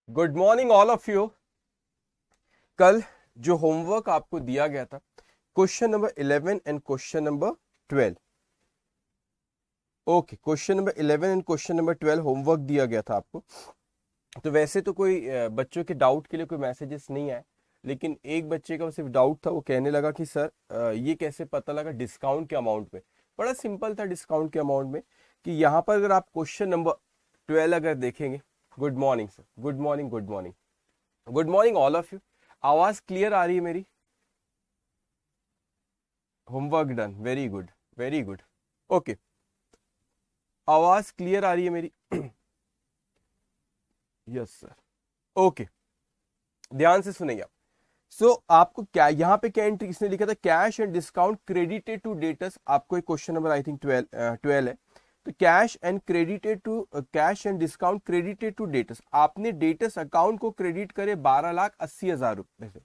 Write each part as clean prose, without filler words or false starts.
Good morning all of you. कल जो homework आपको दिया गया था, question number 11 and question number 12। Okay, question number 11 and question number 12 homework दिया गया था आपको। तो वैसे तो कोई बच्चों के डाउट के लिए कोई मैसेजेस नहीं आए, लेकिन एक बच्चे का सिर्फ डाउट था। वो कहने लगा कि सर ये कैसे पता लगा डिस्काउंट के अमाउंट में। बड़ा सिंपल था डिस्काउंट के अमाउंट में कि यहाँ पर अगर आप क्वेश्चन नंबर 12 अगर देखेंगे। Good morning sir, good morning, good morning, good morning all of you. आवाज क्लियर आ रही है मेरी? Homework done, very good, very good. Okay, आवाज क्लियर आ रही है मेरी? Yes sir. ओके, ध्यान से सुनेंगे आप। आपको क्या यहाँ पे क्या एंट्री किसने लिखा था? Cash and discount credited to debtors. आपको एक क्वेश्चन नंबर आई थिंक 12 है। तो cash and credited to cash and discount credited to debtors, आपने डेटर्स अकाउंट को क्रेडिट करे 12,80,000 रुपए से।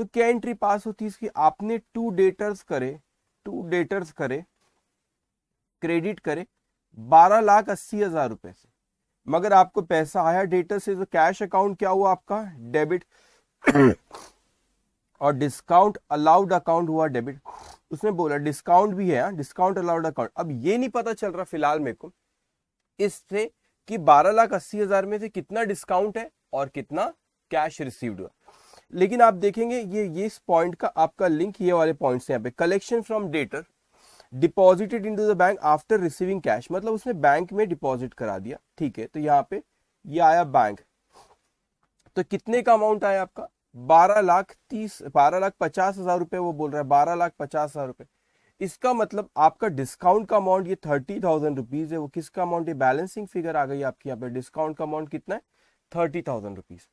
क्या एंट्री पास होती है इसकी? आपने टू डेटर्स करे क्रेडिट करे 12,80,000 रुपए से, मगर आपको पैसा आया डेटर से, तो कैश अकाउंट क्या हुआ आपका? डेबिट। और डिस्काउंट अलाउड अकाउंट हुआ डेबिट। उसने बोला डिस्काउंट भी है, डिस्काउंट अलाउड अकाउंट। अब ये नहीं पता चल रहा फिलहाल मेरे को इससे कि 12,80,000 में से कितना डिस्काउंट है और कितना कैश रिसीव्ड हुआ। लेकिन आप देखेंगे ये इस पॉइंट का आपका लिंक, ये वाले पॉइंट्स यहाँ पे, collection from debtor deposited into the bank after receiving cash, मतलब उसने बैंक में डिपॉजिट करा दिया। ठीक है, तो यहाँ पे ये आया बैंक। तो कितने का अमाउंट आया आपका? 12,50,000 रुपए। वो बोल रहा है 12,50,000 रुपए। इसका मतलब आपका डिस्काउंट का अमाउंट ये 30,000 रुपीज है। वो किसका अमाउंट है? बैलेंसिंग फिगर आ गई आपकी यहाँ पे। डिस्काउंट का अमाउंट कितना है? 30,000 रुपीज।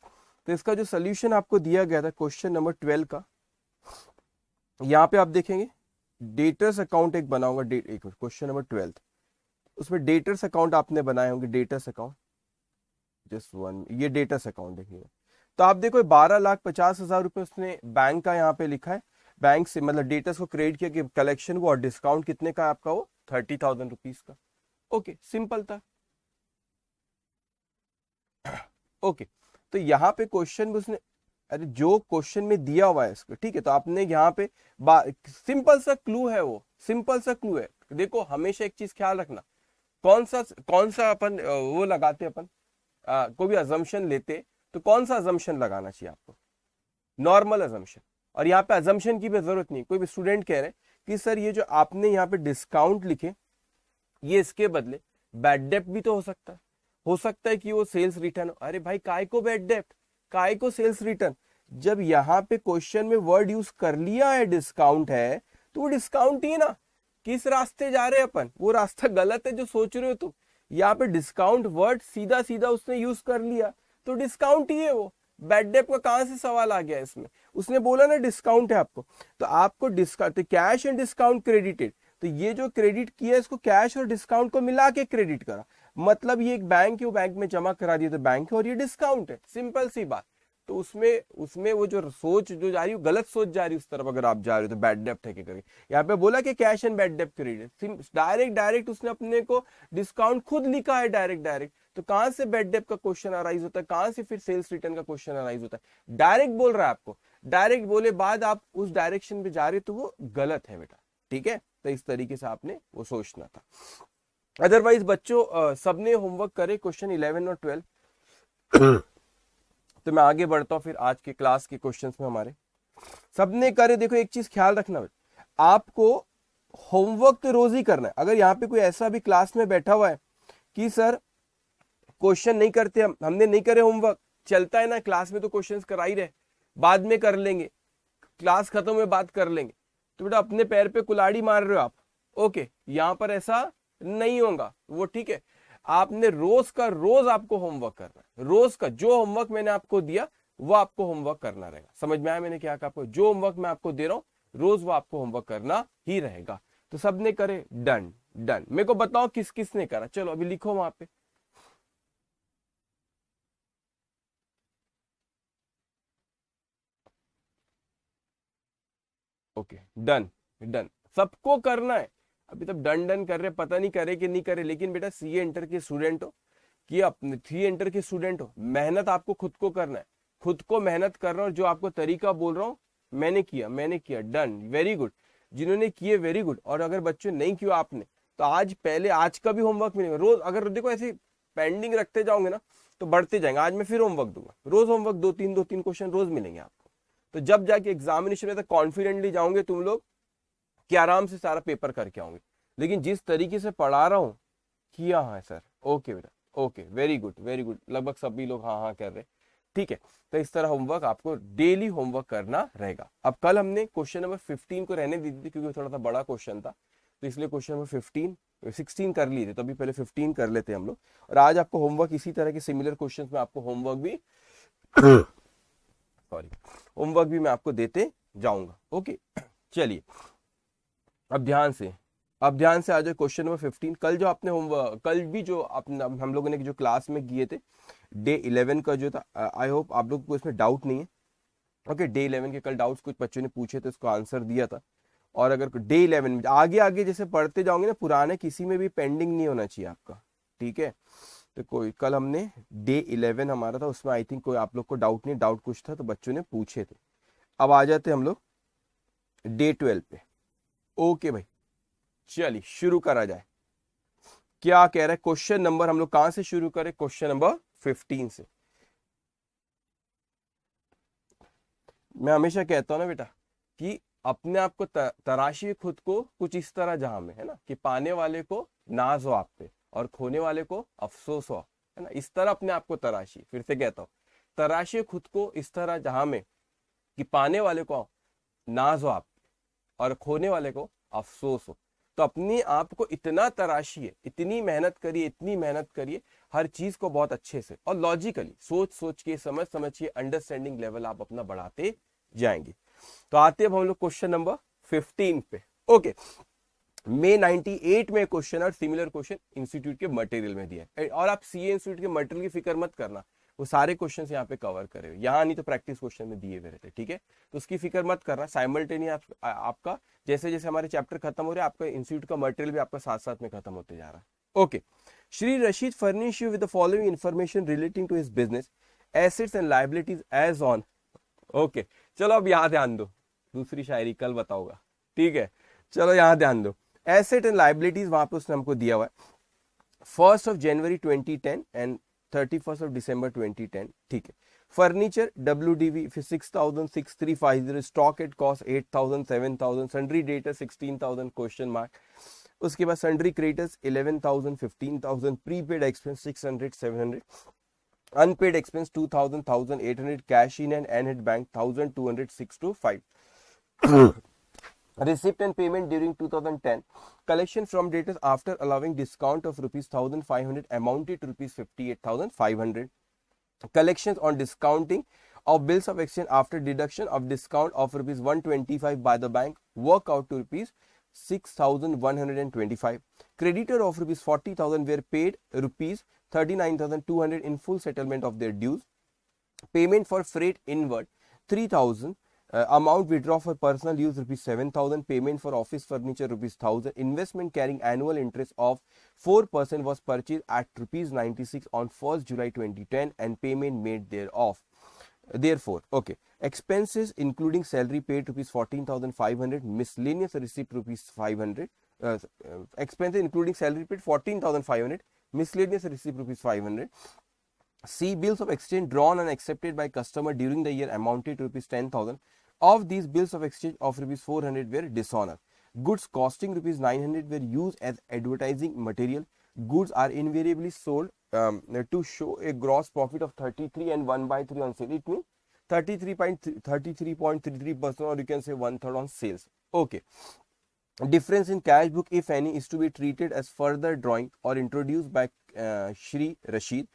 तो इसका जो सोल्यूशन आपको दिया गया था क्वेश्चन नंबर 12 का, यहाँ पे आप देखेंगे डेटर्स अकाउंट एक बनाऊंगा। एक क्वेश्चन नंबर 12, उसमें डेटर्स अकाउंट आपने बनाए होंगे। डेटर्स अकाउंट जस्ट वन, ये डेटर्स अकाउंट देखिए। तो आप देखो 12,50,000 रुपए उसने बैंक का यहाँ पे लिखा है। बैंक से मतलब डेटर्स को क्रेडिट किया कि कलेक्शन को, और डिस्काउंट कितने का आपका? वो 30,000 रुपीज का। ओके, सिंपल था। ओके, तो यहाँ पे क्वेश्चन में उसने, अरे जो क्वेश्चन में दिया हुआ है इसको, ठीक है, तो आपने यहाँ पे सिंपल सा क्लू है, वो सिंपल सा क्लू है। देखो हमेशा एक चीज ख्याल रखना, कौन सा अपन वो लगाते अपन, कोई भी अजम्पशन लेते, तो कौन सा अजम्पशन लगाना चाहिए आपको? Normal assumption. और यहाँ पे अजम्पशन की भी जरूरत नहीं। कोई भी स्टूडेंट कह रहे हैं कि सर ये जो आपने यहाँ पे डिस्काउंट लिखे, ये इसके बदले बैड डेप्ट भी तो हो सकता है। हो सकता है कि वो सेल्स रिटर्न हो। अरे भाई, काय को बैड डेप्ट, काय को सेल्स रिटर्न? जब यहाँ पे क्वेश्चन में वर्ड यूज कर लिया है डिस्काउंट है, तो वो डिस्काउंट ही है ना। किस रास्ते जा रहे हैं अपन? वो रास्ता गलत है जो सोच रहे हो तुम। यहाँ पे डिस्काउंट वर्ड सीधा सीधा उसने यूज कर लिया, तो डिस्काउंट ही है वो। बैड डेप्ट का कहां से सवाल आ गया इसमें? उसने बोला ना डिस्काउंट है आपको, तो आपको discount, cash and discount credited, तो ये जो क्रेडिट किया इसको कैश और डिस्काउंट को मिला के क्रेडिट करा। मतलब ये एक बैंक है, वो बैंक में जमा करा दिया तो बैंक है, और ये डिस्काउंट है। सिंपल सी बात। तो उसमें उसमें वो जो सोच जो जा रही है, गलत सोच जा रही है उस तरफ अगर आप जा रहे हो तो। बैड डेप्ट है करके यहाँ पे बोला कि कैश एंड बैड डेप्ट क्रेडिट, डायरेक्ट डायरेक्ट उसने अपने को डिस्काउंट खुद लिखा है डायरेक्ट डायरेक्ट। तो कहां से बैड डेप्ट का क्वेश्चन अराइज होता है? कहां से फिर सेल्स रिटर्न का क्वेश्चन अराइज होता है? डायरेक्ट बोल रहा है आपको। डायरेक्ट बोले बाद आप उस डायरेक्शन पे जा रहे हो, तो वो गलत है बेटा। ठीक है, तो इस तरीके से आपने वो सोचना था। अदरवाइज बच्चों सबने होमवर्क करे क्वेश्चन 11 और 12। तो मैं आगे बढ़ता हूं फिर आज के क्लास के क्वेश्चंस में हमारे। सबने करे। देखो एक चीज ख्याल रखना, आपको होमवर्क तो रोज ही करना है। अगर यहाँ पे कोई ऐसा भी क्लास में बैठा हुआ है कि सर क्वेश्चन नहीं करते, हमने नहीं करे होमवर्क, चलता है ना क्लास में तो क्वेश्चंस करा ही रहे, बाद में कर लेंगे, क्लास खत्म हुए बात कर लेंगे, तो बेटा अपने पैर पे कुल्हाड़ी मार रहे हो आप। ओके, यहां पर ऐसा नहीं होगा वो। ठीक है, आपने रोज का रोज आपको होमवर्क करना है। रोज का जो होमवर्क मैंने आपको दिया वो आपको होमवर्क करना रहेगा। समझ में आया मैंने क्या कहा आपको? जो होमवर्क मैं आपको दे रहा हूं रोज वो आपको होमवर्क करना ही रहेगा। तो सबने करे? Done done. मेरे को बताओ किस किस ने करा। चलो अभी लिखो वहां पे। ओके, डन डन, सबको करना है। अभी तक डन डन कर रहे, पता नहीं करे कि नहीं करे, लेकिन बेटा सीए इंटर के स्टूडेंट हो, कि अपने 3 इंटर के स्टूडेंट हो, मेहनत आपको खुद को करना है, खुद को मेहनत करना, और जो आपको तरीका बोल रहा हूँ मैंने किया, डन, वेरी गुड। जिन्होंने किए वेरी गुड, और अगर बच्चों नहीं किया आपने, तो आज पहले आज का भी होमवर्क मिलेगा रोज। अगर देखो ऐसे पेंडिंग रखते जाओगे ना तो बढ़ते जाएंगे। आज मैं फिर होमवर्क दूंगा, रोज होमवर्क, दो तीन क्वेश्चन रोज मिलेंगे आपको। तो जब जाके एग्जामिनेशन में तो कॉन्फिडेंटली जाओगे तुम लोग कि आराम से सारा पेपर करके आओगे। लेकिन जिस तरीके से पढ़ा रहा हूँ, किया है सर, ओके बेटा, okay, very good very good, लगभग सभी लोग हाँ हाँ कर रहे, ठीक है। तो इस तरह होमवर्क आपको डेली होमवर्क करना रहेगा। अब कल हमने क्वेश्चन नंबर 15 को रहने दी थी क्योंकि थोड़ा सा बड़ा क्वेश्चन था, तो इसलिए क्वेश्चन नंबर 16 कर लिए थे, तभी पहले 15 कर लेते हम लोग। और आज आपको होमवर्क इसी तरह के सिमिलर क्वेश्चन में आपको होमवर्क भी सॉरी होमवर्क भी मैं आपको देते जाऊंगा। ओके, चलिए अब ध्यान से आ जाए क्वेश्चन नंबर 15। कल जो आपने होमवर्क, कल भी जो हम लोगों ने जो क्लास में किए थे डे 11 का जो था, आई होप आप लोगों को इसमें डाउट नहीं है। ओके, डे 11 के कल डाउट्स कुछ बच्चों ने पूछे थे, उसको आंसर दिया था। और अगर डे 11 में आगे आगे जैसे पढ़ते जाओगे ना, पुराने किसी में भी पेंडिंग नहीं होना चाहिए आपका, ठीक है। तो कोई कल हमने डे 11 हमारा था, उसमें आई थिंक कोई आप लोग को डाउट नहीं, डाउट कुछ था तो बच्चों ने पूछे थे। अब आ जाते हम लोग डे 12 पे। ओके भाई, चलिए शुरू करा जाए। क्या कह रहा है क्वेश्चन नंबर, हम लोग कहां से शुरू करें? क्वेश्चन नंबर 15 से। मैं हमेशा कहता हूं ना बेटा कि अपने आप को तराशिए खुद को कुछ इस तरह, जहां में है ना कि पाने वाले को नाज हो आप पे और खोने वाले को अफसोस हो, है ना, इस तरह अपने आप को तराशिए। फिर से कहता हूं, तराशिए खुद को इस तरह जहां में कि पाने वाले को नाज हो आप और खोने वाले को अफसोस हो। तो अपने आप को इतना तराशिए, इतनी मेहनत करिए हर चीज को बहुत अच्छे से और लॉजिकली सोच के, समझ के अंडरस्टैंडिंग लेवल आप अपना बढ़ाते जाएंगे। तो आते अब हम लोग क्वेश्चन नंबर 15 पे। ओके, May 98 में क्वेश्चन और सिमिलर क्वेश्चन इंस्टीट्यूट के मटेरियल में दिया है। और आप सीए इंस्टीट्यूट के मटेरियल की फिक्र मत करना, वो सारे क्वेश्चंस यहाँ पे कवर करे हुए, यहाँ नहीं तो प्रैक्टिस क्वेश्चन में दिए हुए रहते, ठीक है। तो उसकी फिक्र मत करना, साइमल्टेनियस आपका जैसे जैसे हमारे चैप्टर खत्म हो रहे हैं, आपका इंस्टीट्यूट का मटेरियल भी आपका साथ साथ में खत्म होते जा रहा है। Okay, Shri Rashid furnish you with the following information relating to his business, assets and liabilities as on. Okay, चलो अब यहाँ ध्यान दो, दूसरी शायरी कल बताऊंगा, ठीक है। चलो यहाँ ध्यान दो, एसेट एंड लाइबिलिटीज वहां पे उसने हमको दिया हुआ है 1 जनवरी 2010 एंड 31 दिसंबर 2010, ठीक है। Furniture WDV 6,6350, stock at cost 8,000 7,000, sundry debtor 16,000 question mark. उसके बाद sundry creditors 11,000 15,000, prepaid expense 600 700, unpaid expense 2,000 1,800, cash in and an head bank 1,200 6 to 5। Receipt and payment during 2010. Collection from debtors after allowing discount of rupees 1,500 amounted to rupees 58,500. Collections on discounting of bills of exchange after deduction of discount of rupees 125 by the bank work out to rupees 6,125. Creditor of rupees 40,000 were paid rupees 39,200 in full settlement of their dues. Payment for freight inward 3,000. Amount withdraw for personal use rupees 7,000, payment for office furniture rupees 1,000, investment carrying annual interest of 4% was purchased at rupees 96 on 1st July 2010 and payment made thereof. Therefore, okay, expenses including salary paid rupees 14,500, miscellaneous receipt rupees 500, expenses including salary paid 14,500, miscellaneous receipt rupees 500. C, bills of exchange drawn and accepted by customer during the year amounted to rupees 10,000. Of these bills of exchange of rupees 400 were dishonor. Goods costing rupees 900 were used as advertising material. Goods are invariably sold to show a gross profit of 33 and 1/3 on sale. It means 33.33%, or you can say 1/3 on sales. Okay. Difference in cash book, if any, is to be treated as further drawing or introduced by Shri Rashid.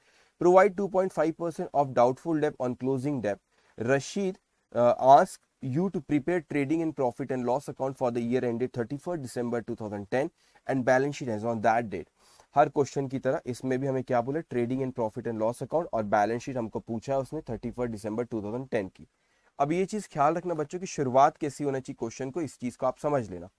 Provide 2.5% of doubtful debt on closing debt. Rashid asked you to prepare trading and profit and loss account for the year ended 31st December 2010 and balance sheet as on that date. Her question की तरह इसमें भी हमें क्या बोले, trading and profit and loss account और balance sheet हमको पूछा है उसने 31 दिसंबर 2010 की। अब ये चीज ख्याल रखना बच्चों की शुरुआत कैसी होना चाहिए क्वेश्चन को, इस चीज को आप समझ लेना।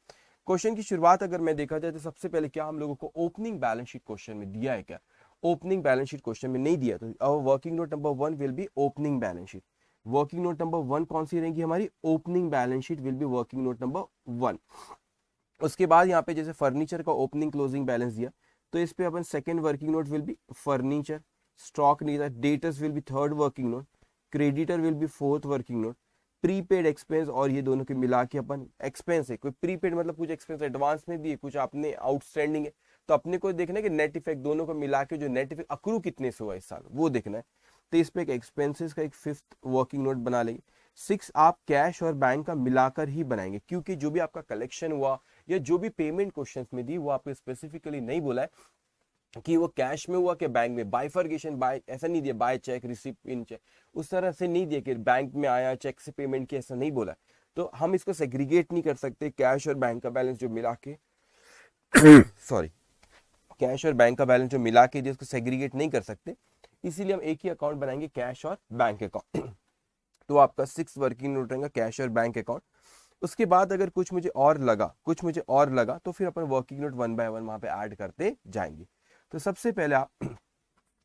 क्वेश्चन की शुरुआत अगर मैं देखा जाए तो सबसे पहले क्या हम लोगों को ओपनिंग बैलेंस शीट क्वेश्चन में दिया है क्या, ओपनिंग बैलेंस शीट क्वेश्चन में नहीं दिया, तो our working note number 1 will be opening balance sheet. Working note number 1 कौन सी रहेगी हमारी, opening balance sheet will be working note number 1। उसके बाद यहाँ पे जैसे फर्नीचर का ओपनिंग क्लोजिंग बैलेंस दिया, तो इस पे अपन second working note will be furniture. Stock नहीं था, debtors will be third working note, creditor will be fourth working note, prepaid expense, और ये दोनों के मिला के अपन एक्सपेंस है, कोई प्रीपेड मतलब कुछ एक्सपेंस एडवांस में दिए, कुछ आपने आउटस्टैंडिंग है, तो अपने को देखना है कि नेट इफेक्ट दोनों को मिला के जो नेट इफेक्ट अक्रू कितने से हुआ इस साल वो देखना है। तो इस पे एक एक्सपेंसेस का एक फिफ्थ वर्किंग नोट बना लेंगे। 6 आप कैश और बैंक का मिलाकर ही बनाएंगे, क्योंकि जो भी आपका कलेक्शन हुआ या जो भी पेमेंट क्वेश्चंस में दी वो आपको स्पेसिफिकली नहीं बोला है कि वो कैश में हुआ कि बैंक में, बाइफर्गेशन बाय ऐसा नहीं दिया, बाय चेक रिसिप्ट इन चेक, उस तरह से नहीं दिया कि बैंक में आया चेक से पेमेंट की, ऐसा नहीं बोला। तो हम इसको सेग्रीगेट नहीं कर सकते, कैश और बैंक का बैलेंस जो मिला के सॉरी, कैश और बैंक का बैलेंस जो मिला के दिया उसको सेग्रीगेट नहीं कर सकते, इसीलिए हम एक ही अकाउंट बनाएंगे, कैश और बैंक अकाउंट। तो आपका 6 वर्किंग नोट रहेगा कैश और बैंक अकाउंट। उसके बाद अगर कुछ मुझे और लगा तो फिर अपन वर्किंग नोट 1 बाय 1 वहां पे ऐड करते जाएंगे। तो सबसे पहले आप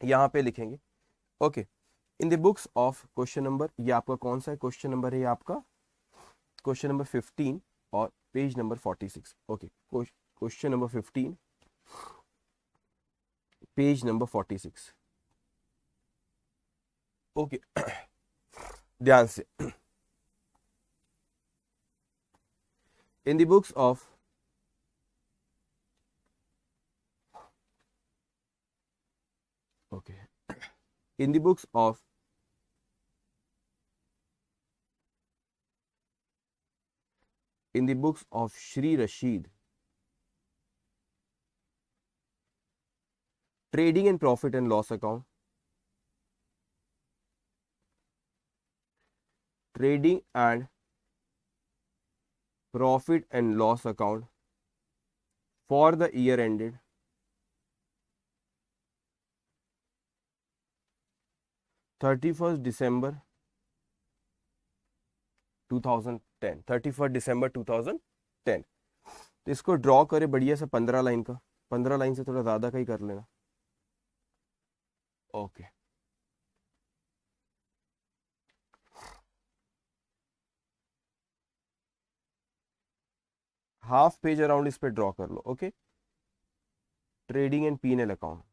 यहाँ पे लिखेंगे, okay, in the books of question number, ये आपका कौन सा क्वेश्चन नंबर है, ये आपका क्वेश्चन नंबर 15 और page number 46। Okay, question number 15 page number 46। Okay, ध्यान से, in the books of okay in the books of Shri Rashid, trading and profit and loss account, trading and profit and loss account for the year ended 31st December 2010, 31st December 2010। तो इसको draw करे बढ़िया सा 15 line का, 15 line से थोड़ा ज्यादा का ही कर लेना। ओके, हाफ पेज अराउंड इस पे ड्रॉ कर लो। Okay, trading and P&L account,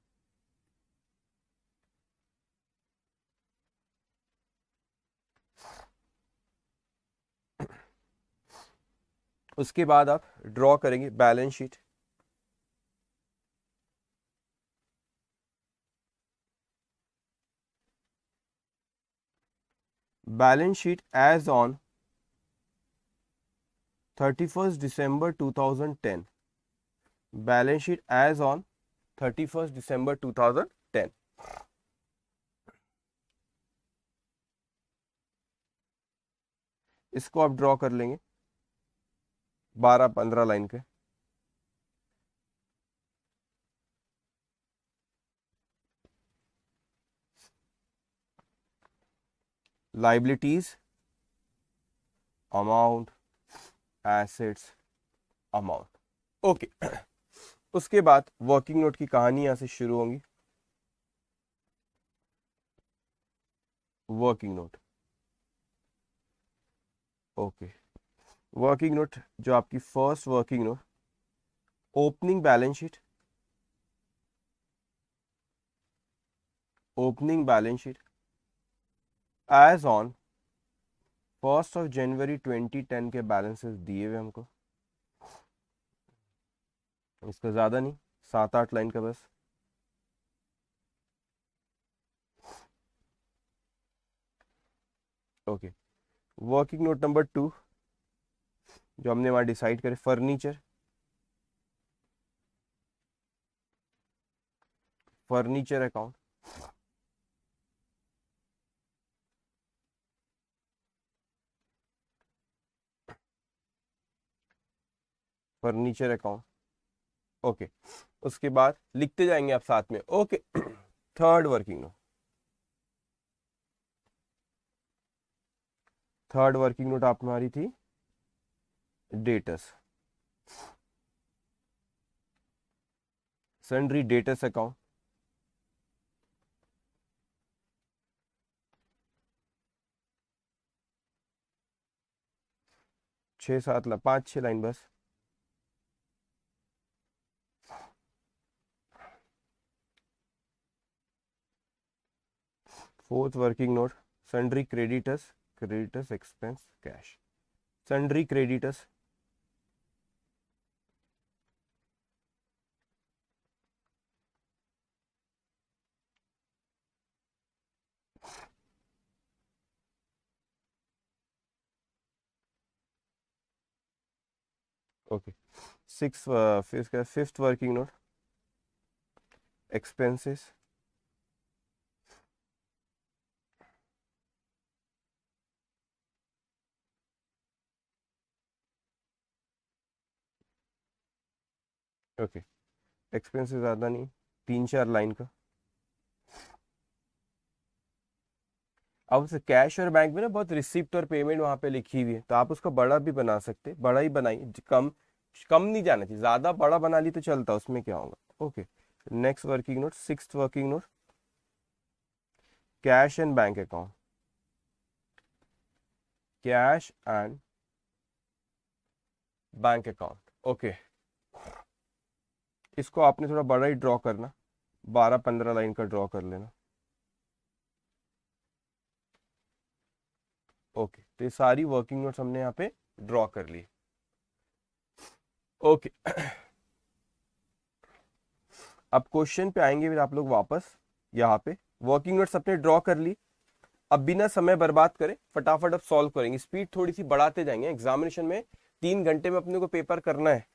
उसके बाद आप ड्रॉ करेंगे balance sheet, balance sheet as on 31st December 2010, balance sheet as on 31st December 2010। इसको आप ड्रॉ कर लेंगे 12-15 लाइन के। Liabilities amount, assets amount. Okay, उसके बाद वर्किंग नोट की कहानी यहां से शुरू होंगी। Working note, okay, working note जो आपकी first working note, opening balance sheet, opening balance sheet as on 1st of January 2010 के बैलेंसेस दिए हुए हमको, इसका ज्यादा नहीं, 7-8 लाइन का बस। ओके, वर्किंग नोट नंबर 2 जो हमने वहां डिसाइड करे, furniture, furniture account, furniture account. Okay, उसके बाद लिखते जाएंगे आप साथ में। Okay, third working note, third working note आप हमारी थी debts, sundry debts account, 6-7 5-6 line बस। Fourth working note, sundry creditors, creditors expense cash, sundry creditors, okay. Fifth working note, expenses, okay. Expenses ज़्यादा नहीं, 3-4 लाइन का। अब उसे कैश और बैंक में ना बहुत रिसिप्ट और पेमेंट वहां पे लिखी हुई है, तो आप उसका बड़ा भी बना सकते, बड़ा ही बनाइए, कम कम नहीं जाना चाहिए, ज्यादा बड़ा बना ली तो चलता, उसमें क्या होगा। Okay, next working note, sixth working note, cash and bank account, cash and bank account. Okay, इसको आपने थोड़ा बड़ा ही ड्रॉ करना, 12-15 लाइन का ड्रॉ कर लेना। ओके, तो ये सारी वर्किंग नोट्स हमने यहाँ पे ड्रॉ कर ली। ओके, अब क्वेश्चन पे आएंगे फिर आप लोग वापस। यहाँ पे वर्किंग नोट्स अपने ड्रॉ कर ली, अब बिना समय बर्बाद करें फटाफट अब सॉल्व करेंगे, स्पीड थोड़ी सी बढ़ाते जाएंगे। एग्जामिनेशन में 3 घंटे में अपने को पेपर करना है,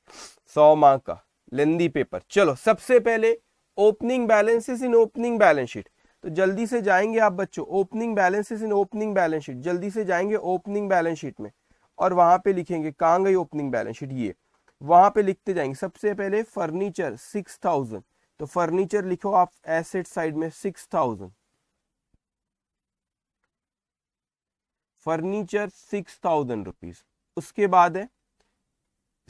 100 मार्क का लेंदी पेपर। चलो सबसे पहले opening balances in opening balance sheet, तो जल्दी से जाएंगे आप बच्चों, opening balances in opening balance sheet, जल्दी से जाएंगे ओपनिंग बैलेंस शीट में और वहां पे लिखेंगे कहाँ गई ओपनिंग बैलेंस शीट, ये वहां पे लिखते जाएंगे। सबसे पहले फर्नीचर 6000, तो फर्नीचर लिखो आप एसेट साइड में 6000, फर्नीचर 6000 रुपीज। उसके बाद है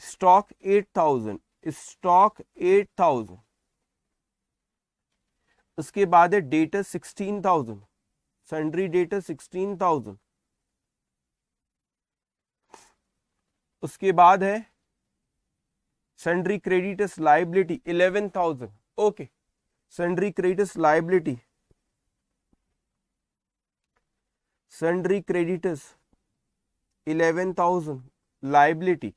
स्टॉक 8000, स्टॉक 8000। उसके बाद है डेटर 16000, सन्ड्री डेटर 16000। उसके बाद है sundry creditors liability 11000। Okay, sundry creditors liability, sundry creditors 11000 liability.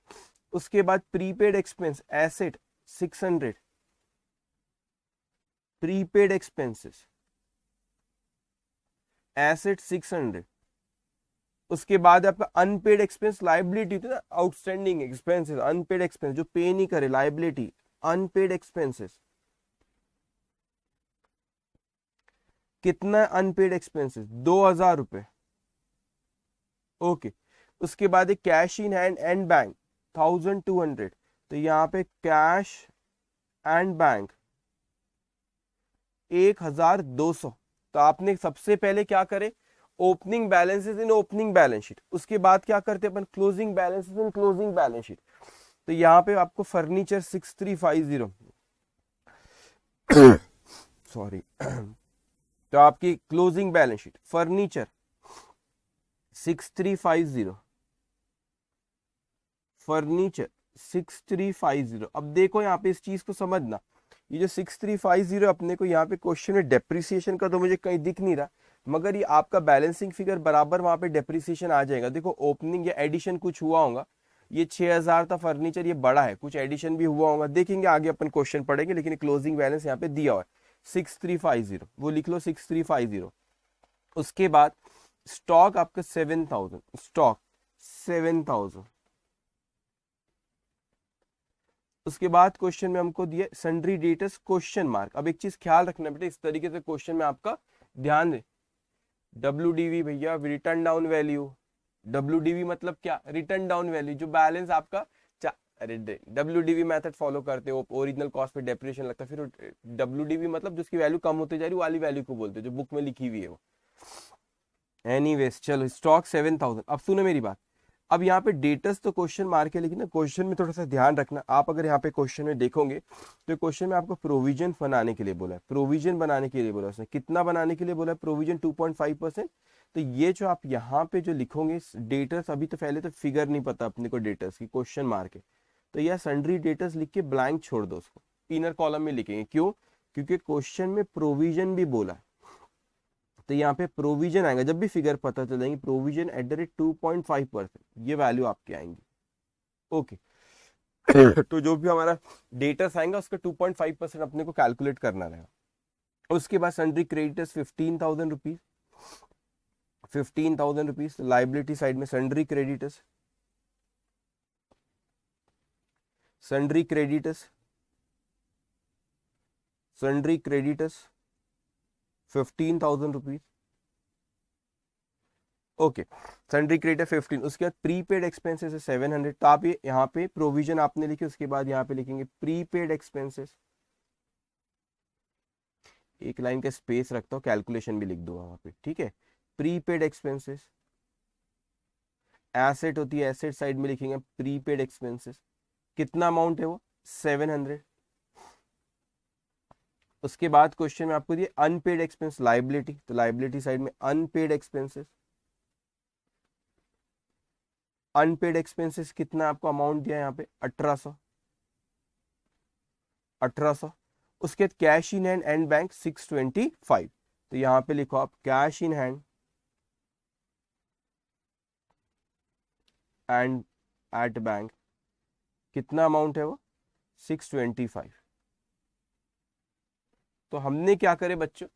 उसके बाद prepaid expense asset 600, prepaid expenses asset 600। उसके बाद आपका अनपेड एक्सपेंस लाइबिलिटी होती है ना, आउटस्टैंडिंग एक्सपेंसेस, अनपेड एक्सपेंस जो पे नहीं करे, लाइबिलिटी अनपेड एक्सपेंसेस। कितना अनपेड एक्सपेंसेस, 2000 रुपए। ओके, उसके बाद एक cash in hand and bank 1200, तो यहाँ पे कैश एंड बैंक 1200। तो आपने सबसे पहले क्या करे, opening balances in opening balance sheet, उसके बाद क्या करते अपन closing balances in closing balance sheet. तो यहाँ पे आपको फर्नीचर 6350 सॉरी तो आपकी closing balance sheet furniture 6350, furniture 6350। अब देखो यहाँ पे इस चीज को समझना, ये जो 6350 अपने को यहाँ पे क्वेश्चन में डेप्रिसिएशन का तो मुझे कहीं दिख नहीं रहा, मगर ये आपका बैलेंसिंग फिगर बराबर वहां पे डेप्रिसिएशन आ जाएगा। देखो ओपनिंग या एडिशन कुछ हुआ होगा, ये 6000 था फर्नीचर, ये बड़ा है, कुछ एडिशन भी हुआ होगा, देखेंगे आगे अपन क्वेश्चन पढ़ेंगे, लेकिन क्लोजिंग बैलेंस यहाँ पे दिया हुआ है 6350, वो लिख लो 6350। उसके बाद स्टॉक आपका 7000, स्टॉक 7000। उसके बाद क्वेश्चन में हमको दिया सन्ड्री डेटर्स क्वेश्चन मार्क। अब एक चीज ख्याल रखना बेटा, इस तरीके से क्वेश्चन में आपका ध्यान दे, WDV भैया रिटर्न डाउन वैल्यू, WDV मतलब क्या, रिटर्न डाउन वैल्यू, जो बैलेंस आपका अरे WDV मेथड फॉलो करते हो, ओरिजिनल कॉस्ट पे डेप्रिसिएशन लगता है, फिर WDV मतलब जिसकी वैल्यू कम होती जा रही है वाली वैल्यू को बोलते हैं, जो बुक में लिखी हुई है वो। एनीवेज चलो, स्टॉक 7000। अब सुनो मेरी बात, अब यहाँ पे डेटर्स तो क्वेश्चन मार्क है, लेकिन ना क्वेश्चन में थोड़ा सा ध्यान रखना। आप अगर यहाँ पे क्वेश्चन में देखोगे तो क्वेश्चन में आपको प्रोविजन बनाने के लिए बोला है, प्रोविजन बनाने के लिए बोला है उसने, कितना बनाने के लिए बोला है, प्रोविजन 2.5%। तो ये जो आप यहाँ पे जो लिखोगे डेटर्स, अभी तो पहले तो फिगर नहीं पता अपने को डेटर्स की, क्वेश्चन मार्क है, तो यह सन्ड्री डेटर्स लिख के ब्लैंक छोड़ दो, उसको इनर कॉलम में लिखेंगे। क्यों? क्योंकि क्वेश्चन में प्रोविजन भी बोला है, तो यहाँ पे प्रोविजन आएगा, जब भी फिगर पता चल जाएंगे प्रोविजन एट द रेट 2.5%, ये वैल्यू आपकी आएंगी। ओके तो जो भी हमारा डेटर्स आएंगे उसका 2.5% अपने को कैलकुलेट करना रहेगा। उसके बाद sundry creditors 15,000 rupees, 15,000 rupees liability side में sundry creditors, sundry creditors, sundry creditors 15,000 rupees. Okay sundry creditor 15, उसके बाद प्रीपेड एक्सपेंसेस है 700, तो आप ये यहाँ पे प्रोविजन आपने लिखे, उसके बाद यहाँ पे लिखेंगे प्रीपेड एक्सपेंसेस, एक लाइन का स्पेस रखता हूँ, कैलकुलेशन भी लिख दूंगा वहां पे, ठीक है। प्रीपेड एक्सपेंसेस, एसेट होती है, एसेट साइड में लिखेंगे प्रीपेड एक्सपेंसेस, कितना अमाउंट है वो 700। उसके बाद क्वेश्चन में आपको दिए अनपेड एक्सपेंस लाइबिलिटी, तो लाइबिलिटी साइड में अनपेड एक्सपेंसेस, अनपेड एक्सपेंसेस कितना आपको अमाउंट दिया है यहाँ पे 1800, 1800। उसके बाद cash in hand and bank 625, तो यहाँ पे लिखो आप cash in hand and at bank, कितना अमाउंट है वो 625। तो हमने क्या करे बच्चों,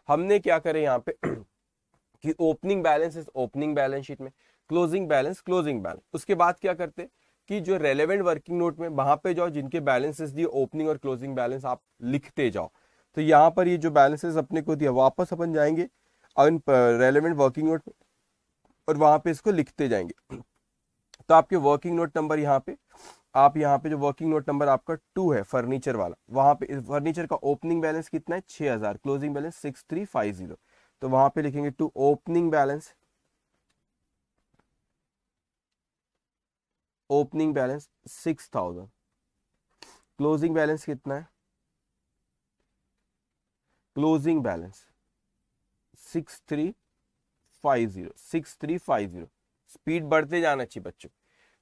हमने क्या करे यहाँ पे कि opening balance is opening balance sheet में, क्लोजिंग बैलेंस क्लोजिंग बैलेंस। उसके बाद क्या करते कि जो रेलेवेंट वर्किंग नोट में वहां पे जाओ, जिनके बैलेंसेस दिए ओपनिंग और क्लोजिंग बैलेंस आप लिखते जाओ। तो यहाँ पर ये जो बैलेंसेस अपने को दिया, वापस अपन जाएंगे रेलेवेंट वर्किंग नोट और वहां पे इसको लिखते जाएंगे। तो आपके वर्किंग नोट नंबर यहाँ पे, आप यहाँ पे जो वर्किंग नोट नंबर आपका 2 है फर्नीचर वाला, वहां पे फर्नीचर का ओपनिंग बैलेंस कितना है 6000, क्लोजिंग बैलेंस 6350, तो वहां पे लिखेंगे to opening balance, opening balance 6000, closing balance कितना है, क्लोजिंग बैलेंस 6350, 6350। स्पीड बढ़ते जाना चाहिए बच्चों।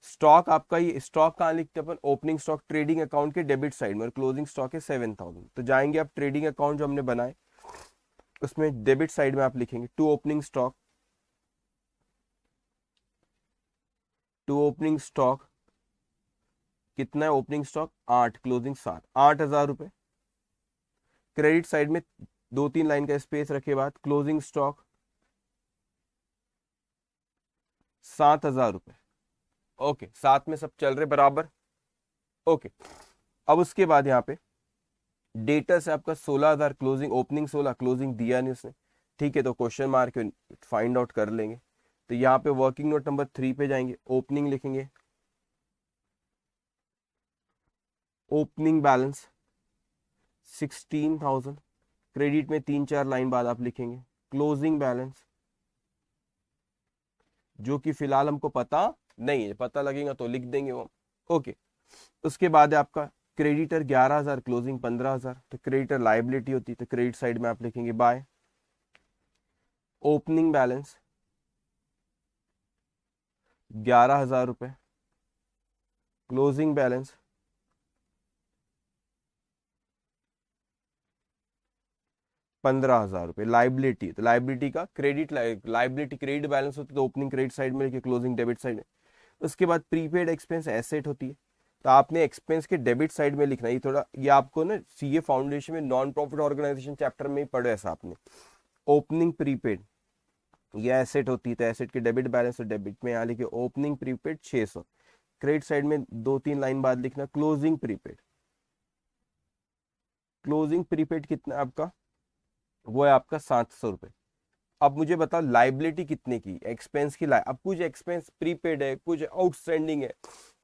स्टॉक आपका, ये स्टॉक कहाँ लिखते हैं अपन, ओपनिंग स्टॉक ट्रेडिंग अकाउंट के डेबिट साइड में, और क्लोजिंग स्टॉक है 7000, तो जाएंगे आप ट्रेडिंग अकाउंट जो हमने बनाए उसमें डेबिट साइड में आप लिखेंगे to opening stock, to opening stock कितना है ओपनिंग स्टॉक 8, क्लोजिंग 7, 8000 रुपए। क्रेडिट साइड में 2-3 लाइन का स्पेस रखे बाद क्लोजिंग स्टॉक 7000 रुपए। ओके, साथ में सब चल रहे बराबर। ओके, अब उसके बाद यहाँ पे डेटा से आपका 16000, क्लोजिंग ओपनिंग 16, क्लोजिंग दिया नहीं उसने, ठीक है, तो क्वेश्चन मार्क फाइंड आउट कर लेंगे। तो यहाँ पे वर्किंग नोट नंबर 3 पे जाएंगे, ओपनिंग लिखेंगे, ओपनिंग बैलेंस 16000, क्रेडिट में 3-4 लाइन बाद आप लिखेंगे क्लोजिंग बैलेंस, जो कि फिलहाल हमको पता नहीं है, पता लगेगा तो लिख देंगे वो। ओके, उसके बाद है आपका क्रेडिटर 11000, क्लोजिंग 15000, तो क्रेडिटर लाइबिलिटी होती है, तो क्रेडिट साइड में आप लिखेंगे बाय, ओपनिंग बैलेंस 11000 रुपए, क्लोजिंग बैलेंस 15000 रुपए। लाइबिलिटी, तो लाइबिलिटी का क्रेडिट, लाइबिलिटी क्रेडिट बैलेंस होती है, तो ओपनिंग क्रेडिट साइड में लिखिए, क्लोजिंग डेबिट साइड में। उसके बाद प्रीपेड एक्सपेंस एसेट होती है, तो आपने एक्सपेंस के डेबिट साइड में लिखना है। ये थोड़ा, ये आपको ना सीए फाउंडेशन में नॉन प्रॉफिट ऑर्गेनाइजेशन चैप्टर में ही पढ़े ऐसा आपने। ओपनिंग प्रीपेड ये एसेट होती है, तो एसेट के डेबिट बैलेंस और डेबिट में यहाँ लिखिए ओपनिंग प्रीपेड 600, क्रेडिट साइड में 2-3 लाइन बाद लिखना क्लोजिंग प्रीपेड, क्लोजिंग प्रीपेड कितना आपका, वो है आपका 700 रुपए। अब मुझे बताओ लाइबिलिटी कितने की, एक्सपेंस की अब कुछ एक्सपेंस प्रीपेड है, कुछ आउटस्टैंडिंग है,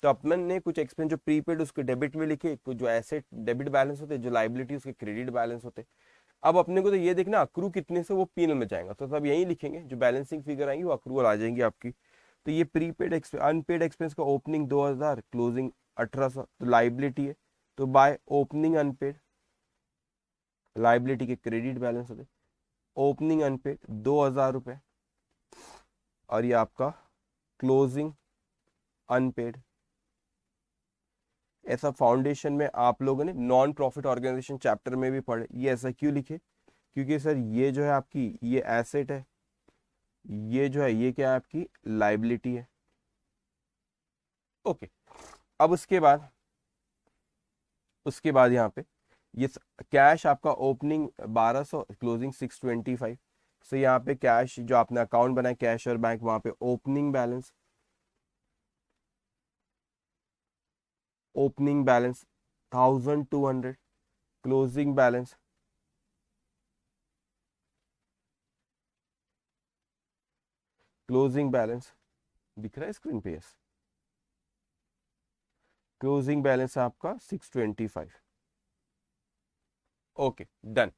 तो अपन ने कुछ एक्सपेंस जो प्रीपेड उसके डेबिट में लिखे, कुछ जो एसेट डेबिट बैलेंस होते हैं, जो लाइबिलिटी उसके क्रेडिट बैलेंस होते हैं। अब अपने को तो ये देखना अक्रू कितने से वो पीएनएल में जाएगा, तो सब यही लिखेंगे, जो बैलेंसिंग फिगर आएंगी वो अक्रूवल आ जाएंगी आपकी। तो ये प्रीपेड अनपेड एक्सपेंस का ओपनिंग 2000, क्लोजिंग 1800, तो लाइबिलिटी है, तो बाय ओपनिंग अनपेड, लाइबिलिटी के क्रेडिट बैलेंस होते, ओपनिंग अनपेड 2000 रुपए, और ये आपका क्लोजिंग अनपेड। ऐसा फाउंडेशन में आप लोगों ने नॉन प्रॉफिट ऑर्गेनाइजेशन चैप्टर में भी पढ़े। ये ऐसा क्यों लिखे? क्योंकि सर ये जो है आपकी ये एसेट है, ये जो है ये क्या है आपकी लाइबिलिटी है। ओके, अब उसके बाद यहाँ पे ये कैश आपका ओपनिंग 1200, क्लोजिंग 625। सो यहाँ पे कैश जो आपने अकाउंट बनाया कैश और बैंक, वहां पे ओपनिंग बैलेंस 1200, क्लोजिंग बैलेंस दिख रहा है स्क्रीन पे? यस, क्लोजिंग बैलेंस आपका 625। Okay done.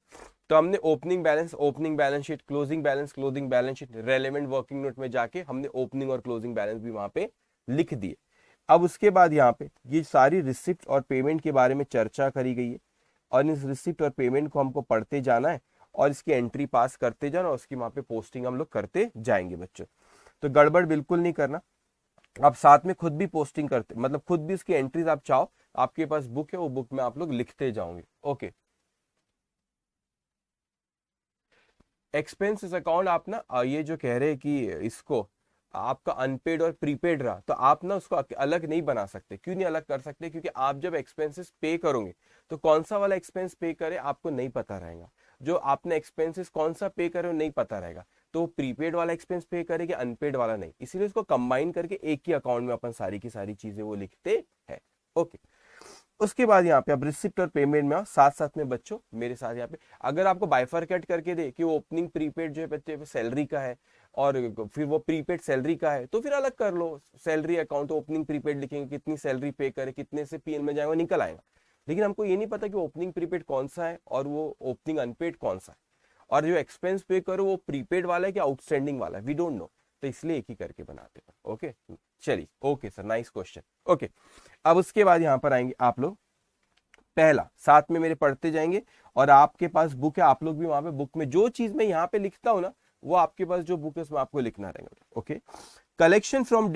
तो हमने opening balance sheet, closing balance sheet, relevant working note में जाके हमने ओपनिंग और क्लोजिंग बैलेंस भी वहां पे लिख दिए। अब उसके बाद यहाँ पे ये सारी रिसिप्ट और पेमेंट के बारे में चर्चा करी गई है, और इस रिसिप्ट और पेमेंट को हमको पढ़ते जाना है और इसकी एंट्री पास करते जाना, और उसकी वहां पे पोस्टिंग हम लोग करते जाएंगे बच्चों। तो गड़बड़ बिल्कुल नहीं करना, आप साथ में खुद भी पोस्टिंग करते, मतलब खुद भी इसकी एंट्रीज आप चाहो, आपके पास बुक है, वो बुक में आप लोग लिखते जाओगे। ओके, एक्सपेंसेस अकाउंट आप ना ये जो कह रहे हैं कि इसको आपका अनपेड और प्रीपेड रहा, तो आप ना उसको अलग नहीं बना सकते। क्यों नहीं अलग कर सकते? क्योंकि आप जब एक्सपेंसेस पे करोगे तो कौन सा वाला एक्सपेंस पे करे आपको नहीं पता रहेगा। जो आपने एक्सपेंसेस कौन सा पे करे नहीं पता रहेगा, तो प्रीपेड वाला एक्सपेंस पे करेगा, अनपेड वाला नहीं। इसीलिए उसको कंबाइन करके एक ही अकाउंट में अपन सारी की सारी चीजें वो लिखते हैं। ओके, उसके बाद यहाँ पे अब रिसिप्ट और पेमेंट में साथ साथ में बच्चों मेरे साथ यहाँ पे अगर आपको बाइफरकेट करके दे कि वो ओपनिंग प्रीपेड जो है बच्चे सैलरी का है और फिर वो प्रीपेड सैलरी का है, तो फिर अलग कर लो। सैलरी अकाउंट ओपनिंग प्रीपेड लिखेंगे, कितनी सैलरी पे करे, कितने से पीएन में जाएगा, निकल आएगा। लेकिन हमको ये नहीं पता कि ओपनिंग प्रीपेड कौन सा है और वो ओपनिंग अनपेड कौन सा है, और जो एक्सपेंस पे करो वो प्रीपेड वाला है कि आउटस्टैंडिंग वाला है, वी डोंट नो। तो इसलिए एक ही करके बनाते हैं। ओके चलिए, okay sir, nice question. Okay, अब उसके बाद यहाँ पर आएंगे आप लोग, पहला साथ में मेरे पढ़ते जाएंगे, और आपके पास बुक है, आप लोग भी वहां पे बुक में जो चीज मैं यहाँ पे लिखता हूँ ना, वो आपके पास जो बुक है उसमें आपको लिखना रहेगा। Okay, collection from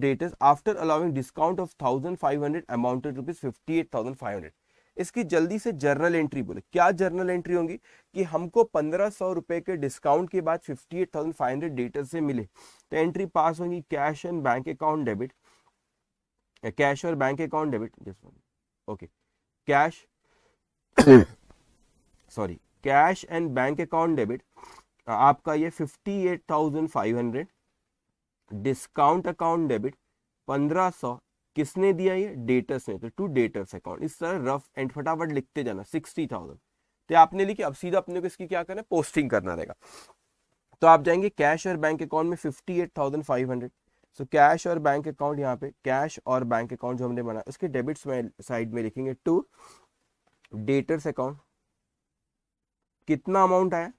debtors after allowing discount of 1500 amounted rupees 58,500। इसकी जल्दी से जर्नल एंट्री बोले। क्या जर्नल एंट्री होंगी? कि हमको 1500 रुपए के डिस्काउंट के बाद 58,500 डेटर से मिले, तो एंट्री पास होंगी cash and bank account debit, cash और bank account debit. Okay, cash sorry, cash and bank account debit आपका ये 58,500, डिस्काउंट अकाउंट डेबिट 1500, किसने दिया? ये डेटर्स ने, तो टू डेटर्स अकाउंट। इस तरह रफ एंड फटाफट लिखते जाना। 60,000 तो आपने लिखी, अब सीधा अपने को इसकी क्या करना है, पोस्टिंग करना रहेगा। तो आप जाएंगे कैश और बैंक अकाउंट में 58,500। सो कैश और बैंक अकाउंट, यहाँ पे कैश और बैंक अकाउंट जो हमने बनाया उसके डेबिट्स में साइड में लिखेंगे टू डेटर्स अकाउंट। कितना अमाउंट आया?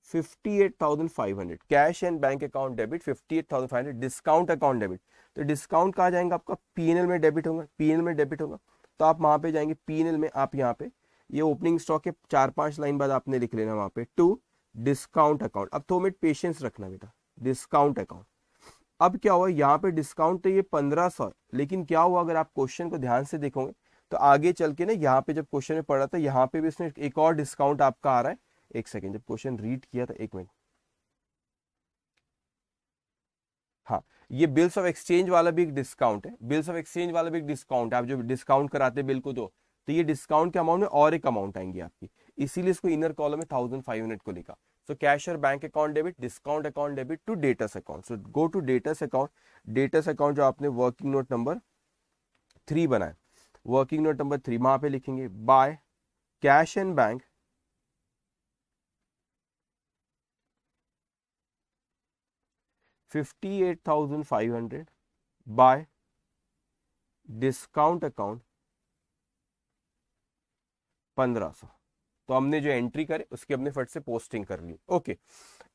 58,500। Cash and bank account debit 58,500, discount account debit, तो डिस्काउंट कहाँ जाएंगे आपका? पीएनएल में डेबिट होगा, पीएनएल में डेबिट होगा, तो आप वहां पे जाएंगे पीएनएल में। आप यहाँ पे ये ओपनिंग स्टॉक के 4-5 लाइन बाद आपने लिख लेना वहां पे टू डिस्काउंट अकाउंट। अब 2 मिनट पेशेंस रखना बेटा, डिस्काउंट अकाउंट। अब क्या हुआ यहाँ पे डिस्काउंट तो ये 1500, लेकिन क्या हुआ अगर आप क्वेश्चन को ध्यान से देखोगे तो आगे चल के ना यहाँ पे जब क्वेश्चन में पढ़ा था यहाँ पे भी इसमें एक और डिस्काउंट आपका आ रहा है। एक सेकेंड, जब क्वेश्चन रीड किया था, एक मिनट, हाँ, ये बिल्स ऑफ एक्सचेंज वाला भी एक डिस्काउंट है, बिल्स ऑफ एक्सचेंज वाला भी एक डिस्काउंट है। आप जो डिस्काउंट कराते बिल को दो, तो ये डिस्काउंट के अमाउंट में और एक अमाउंट आएंगी आपकी, इसीलिए इसको इनर कॉलम में 1500 को लिखा। सो कैश और bank account debit, discount account debit to debtors account. So go to debtors account. Debtors account जो आपने वर्किंग नोट नंबर 3 बनाया, वर्किंग नोट नंबर 3 वहां पे लिखेंगे by cash and bank 58,500 bye discount account 1500। तो हमने जो एंट्री करे उसकी अपने फट से पोस्टिंग कर ली। ओके,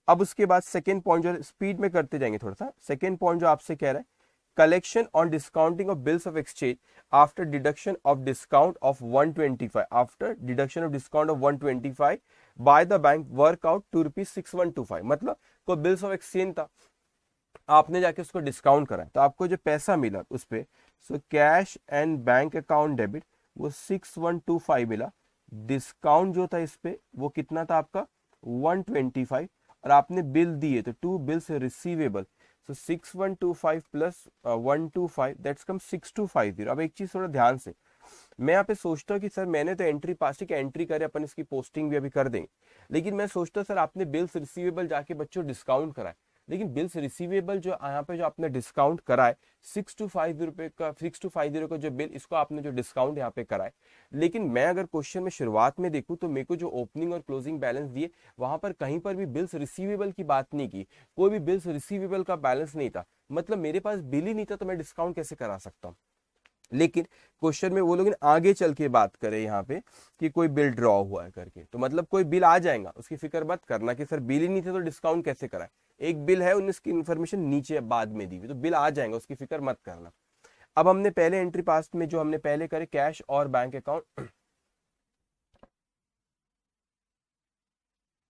अब उसके बाद सेकेंड पॉइंट जो स्पीड में करते जाएंगे थोड़ा सा। सेकेंड पॉइंट जो आपसे कह रहा है, collection on discounting of bills of exchange after deduction of discount of 125, after deduction of discount of 125 by the bank work out ₹6125, मतलब कोई बिल्स ऑफ एक्सचेंज था, आपने जाके उसको डिस्काउंट करा तो आपको जो पैसा मिला उस पे, सो cash and bank account debit वो 6125 मिला। डिस्काउंट जो था इस पे वो कितना था आपका 125, और आपने बिल दिए तो to bills receivable, so 6125 plus 125 that's come 6250। अब एक चीज थोड़ा ध्यान से, मैं यहाँ पे सोचता हूँ कि सर मैंने तो एंट्री पास की एंट्री करे, अपन इसकी पोस्टिंग भी अभी कर देंगे, लेकिन मैं सोचता हूँ सर आपने बिल्स रिसीवेबल जाके बच्चों डिस्काउंट कराए, लेकिन बिल्स रिसीवेबल जो यहाँ पे जो आपने डिस्काउंट कराए 6250 रुपए का, 6250 का जो बिल, इसको आपने जो डिस्काउंट यहाँ पे कराए, लेकिन मैं अगर क्वेश्चन में शुरुआत में देखूं तो मेरे को जो ओपनिंग और क्लोजिंग बैलेंस दिए वहां पर कहीं पर भी बिल्स रिसीवेबल की बात नहीं की, कोई भी बिल्स रिसीवेबल का बैलेंस नहीं था, मतलब मेरे पास बिल ही नहीं था तो मैं डिस्काउंट कैसे करा सकता हूँ। लेकिन क्वेश्चन में वो लोग आगे चल के बात करें यहाँ पे कि कोई बिल ड्रॉ हुआ है करके, तो मतलब कोई बिल आ जाएगा, उसकी फिक्र मत करना कि सर बिल ही नहीं थे तो डिस्काउंट कैसे कराए। एक बिल है, उन्हें इसकी इन्फॉर्मेशन नीचे बाद में दी हुई, तो बिल आ जाएगा, उसकी फिक्र मत करना। अब हमने पहले एंट्री पास में जो हमने पहले करे कैश और बैंक अकाउंट,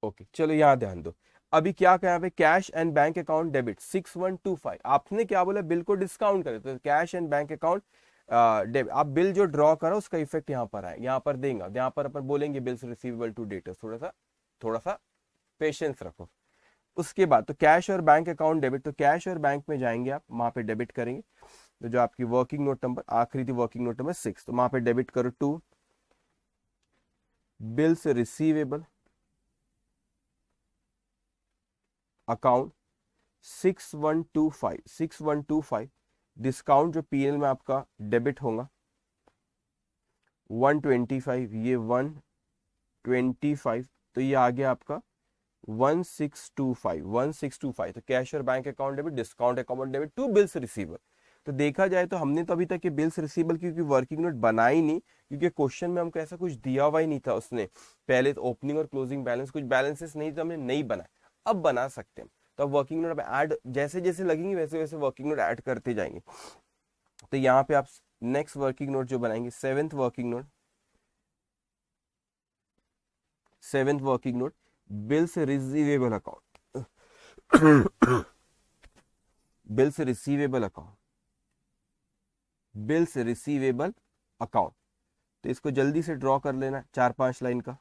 ओके चलो यहाँ ध्यान दो। अभी क्या कहा पे, cash and bank account debit 6125, आपने क्या बोला, बिल को डिस्काउंट करे तो cash and bank account debit, आप बिल जो ड्रॉ करो उसका इफेक्ट यहाँ पर आए, यहाँ पर देंगे, यहाँ पर अपन बोलेंगे बिल्स रिसीवेबल टू डेटर्स, थोड़ा सा पेशेंस रखो। उसके बाद तो कैश और बैंक अकाउंट डेबिट, तो कैश और बैंक में जाएंगे आप, वहां पे डेबिट करेंगे, तो जो आपकी वर्किंग नोट नंबर आखिरी थी वर्किंग नोट नंबर 6, तो वहां पे डेबिट करो to bills receivable account 6125 discount जो पीएल में आपका डेबिट होगा 125, ये 125, तो ये आ गया आपका 1625, तो कैश और bank account debit, discount account debit to bills receiver. तो देखा जाए तो हमने तो अभी तक ये बिल्स रिसीवेबल क्योंकि वर्किंग नोट बनाई नहीं, क्योंकि क्वेश्चन में हमको ऐसा कुछ दिया हुआ ही नहीं था, उसने पहले तो ओपनिंग और क्लोजिंग बैलेंस कुछ बैलेंसेस नहीं थे, हमने नहीं बनाए, अब बना सकते हैं। तो अब वर्किंग नोट ऐड जैसे जैसे लगेंगे वैसे वैसे वर्किंग नोट ऐड करते जाएंगे। तो यहाँ पे आप नेक्स्ट वर्किंग नोट जो बनाएंगे, seventh working note bills receivable account, bills receivable account, bills receivable account, तो इसको जल्दी से ड्रॉ कर लेना 4-5 लाइन का।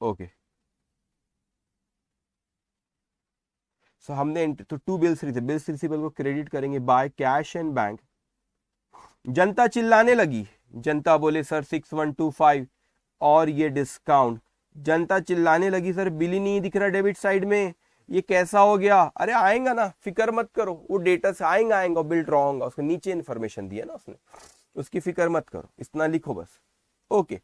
ओके सो हमने तो टू बिल्स रिसीवेबल को क्रेडिट करेंगे बाय कैश एंड बैंक। जनता चिल्लाने लगी, जनता बोले सर 6125 और ये डिस्काउंट, जनता चिल्लाने लगी सर बिल ही नहीं दिख रहा डेबिट साइड में, ये कैसा हो गया। अरे आएगा ना, फिक्र मत करो, वो डेटा से आएगा बिल ड्रॉ होगा, उसके नीचे इन्फॉर्मेशन दिया ना उसने, उसकी फिक्र मत करो, इतना लिखो बस। ओके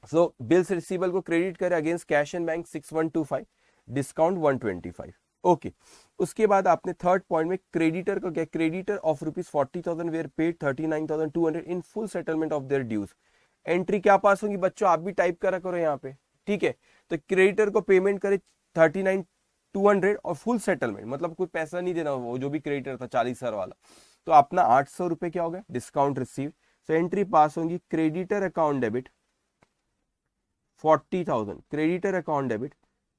सो बिल्स रिसीवेबल को क्रेडिट करे against cash and bank 6125, discount 125। Okay उसके बाद आपने थर्ड पॉइंट में क्रेडिटर को क्या, creditor of ₹40,000 were paid 39,200 in full settlement of their dues. Entry क्या पास होगी बच्चों, आप भी टाइप करा करो यहाँ पे, ठीक है। तो क्रेडिटर को पेमेंट करे 39,200 और फुल सेटलमेंट, मतलब कोई पैसा नहीं देना, वो जो भी क्रेडिटर था 40,000 वाला, तो अपना 800 रुपए क्या हो गया डिस्काउंट रिसीव। तो एंट्री पास होगी creditor account debit 40,000, creditor account debit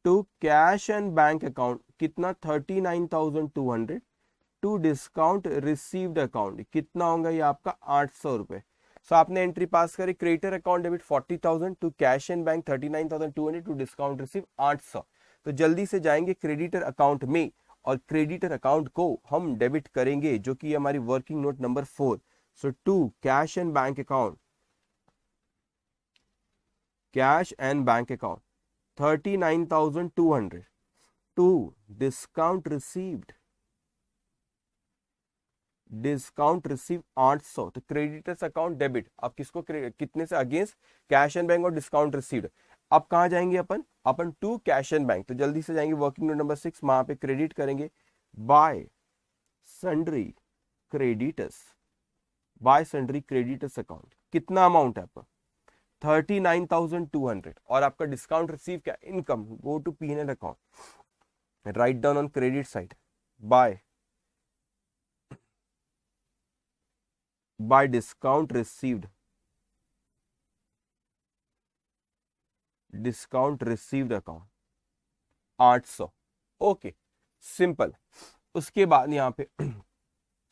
to cash and bank account कितना 39,200 टू डिस्काउंट रिसीव्ड अकाउंट कितना होगा ये आपका 800 रुपए। सो आपने एंट्री पास करी creditor account debit 40,000 to cash and bank 39,200 to discount receive 800। तो जल्दी से जाएंगे क्रेडिटर अकाउंट में और क्रेडिटर अकाउंट को हम डेबिट करेंगे जो कि हमारी working note number 4। So to cash and bank account, cash and bank account 39,200 to discount received, discount receive 800। तो क्रेडिटर्स अकाउंट डेबिट आप किसको कितने से अगेंस्ट कैश एंड बैंक और डिस्काउंट रिसीव्ड। अब कहां जाएंगे अपन टू कैश एंड बैंक, तो जल्दी से जाएंगे वर्किंग नोट नंबर 6, वहां पे क्रेडिट करेंगे by sundry creditors, by sundry creditors account कितना अमाउंट है आपका 39,200 और आपका डिस्काउंट रिसीव क्या income, go to P&L account, right down on credit side by discount received discount received account 800। Okay, simple. उसके बाद यहाँ पे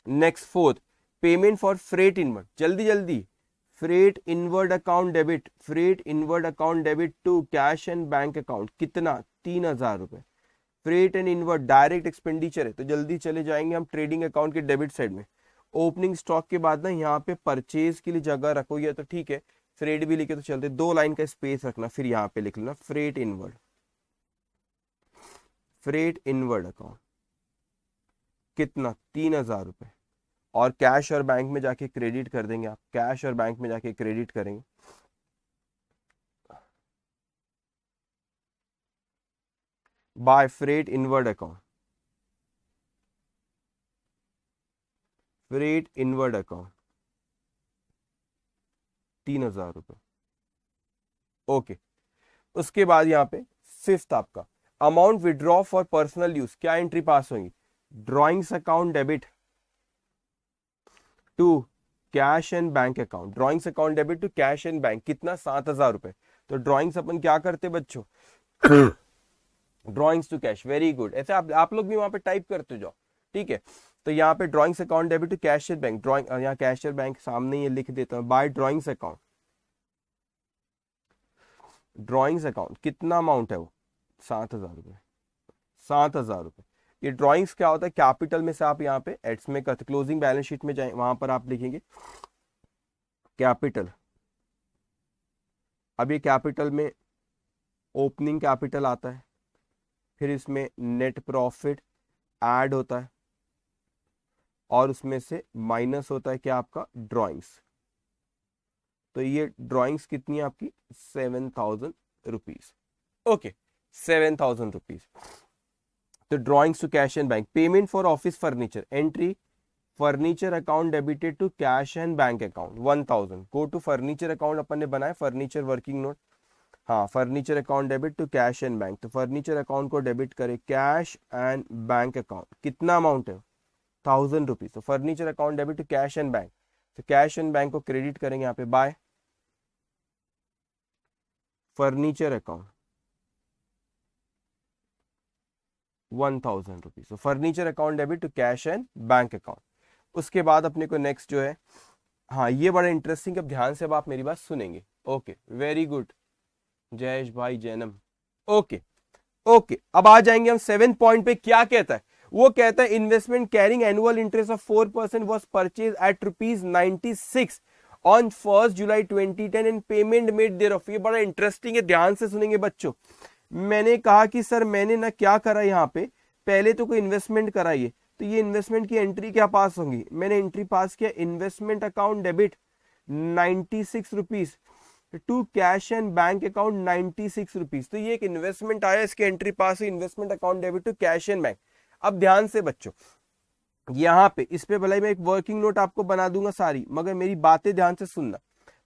next fourth, payment for freight inward, जल्दी जल्दी, freight inward account debit, freight inward account debit to cash and bank account, कितना, 3000 रुपए। Freight and inward direct expenditure है, तो जल्दी चले जाएंगे हम ट्रेडिंग अकाउंट के डेबिट साइड में। ओपनिंग स्टॉक के बाद ना यहाँ पे परचेज के लिए जगह रखोगे तो ठीक है, फ्रेट भी लिखे तो चलते, 2 लाइन का स्पेस रखना, फिर यहाँ पे लिख लेना freight inward, freight inward account कितना, 3000 रुपए। और कैश और बैंक में जाके क्रेडिट कर देंगे आप, कैश और बैंक में जाके क्रेडिट करेंगे। By freight inward account, freight inward account 3000 रुपए। ओके, उसके बाद यहाँ पे फिफ्थ आपका amount withdraw for personal use, क्या एंट्री पास होगी, drawings account debit to cash and bank account, drawings account debit to cash and bank, कितना, 7000 रुपए। तो ड्रॉइंग्स अपन क्या करते बच्चों, drawings to cash, very good, ऐसे आप लोग भी वहां पे टाइप करते जाओ, ठीक है। तो यहाँ पे drawings account debit to cashier bank, drawing, यहाँ कैशियर बैंक सामने ये लिख देता हूँ, by drawings account, drawings account कितना अमाउंट है वो, 7000 रुपए, 7000 रुपए। ये ड्रॉइंग्स क्या होता है, कैपिटल में से आप यहाँ पे एड्स में करते, क्लोजिंग बैलेंस शीट में जाए, वहां पर आप लिखेंगे कैपिटल। अब ये कैपिटल में ओपनिंग कैपिटल आता है, फिर इसमें नेट प्रॉफिट ऐड होता है, और उसमें से माइनस होता है क्या, आपका ड्रॉइंग्स। तो ये ड्रॉइंग्स कितनी है आपकी, 7000 रुपीज। Okay, 7000 rupees. तो drawings to cash and bank, payment for office furniture, entry furniture account debited to cash and bank account 1000, go to furniture account अपन ने बनाया, फर्नीचर वर्किंग नोट, हाँ, furniture account debit to cash and bank, तो furniture account को debit करे cash and bank account, कितना amount है, 1000 rupees. तो furniture account debit to cash and bank, तो कैश एंड बैंक को क्रेडिट करेंगे यहाँ पे, बाय फर्नीचर अकाउंट 1000 रुपीज। तो furniture account debit to cash and bank account. उसके बाद अपने को नेक्स्ट जो है, हाँ ये बड़ा इंटरेस्टिंग, अब ध्यान से अब आप मेरी बात सुनेंगे। ओके, वेरी गुड जयेश भाई जैनम। ओके ओके, अब आ जाएंगे हम 7 पॉइंट पे, क्या कहता है, वो कहता है investment carrying annual interest of 4% was purchase at ₹96 on 1 July 2010 and payment made thereof. ये बड़ा इंटरेस्टिंग है, ध्यान से सुनेंगे बच्चों। मैंने कहा कि सर मैंने ना क्या करा, यहाँ पे पहले तो कोई इन्वेस्टमेंट कराइए, तो ये इन्वेस्टमेंट की एंट्री क्या पास होंगी, मैंने एंट्री पास किया investment account debit 96 rupees to cash and bank account 96 rupees. तो ये एक इन्वेस्टमेंट आया, इसकी एंट्री पास हुई investment account debit to cash and bank. अब ध्यान से बच्चों, यहाँ पे इस पे भले मैं एक वर्किंग नोट आपको बना दूंगा सारी, मगर मेरी बातें ध्यान से सुनना।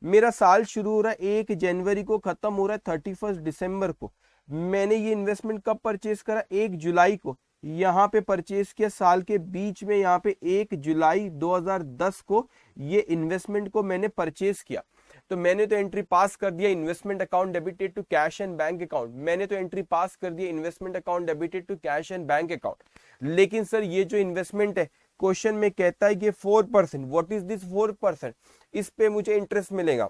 मेरा साल शुरू हो रहा है 1 जनवरी को, खत्म हो रहा है 31 दिसंबर को। मैंने ये इन्वेस्टमेंट कब परचेज करा, 1 जुलाई को यहाँ पे परचेज किया, साल के बीच में यहाँ पे 1 जुलाई 2010 को ये इन्वेस्टमेंट को मैंने परचेज किया। तो मैंने तो एंट्री पास कर दिया investment account debited to cash and bank account, मैंने तो एंट्री पास कर दिया investment account debited to cash and bank account. लेकिन सर ये जो इन्वेस्टमेंट है, क्वेश्चन में कहता है कि 4%, व्हाट इज दिस 4%, इस पे मुझे इंटरेस्ट मिलेगा,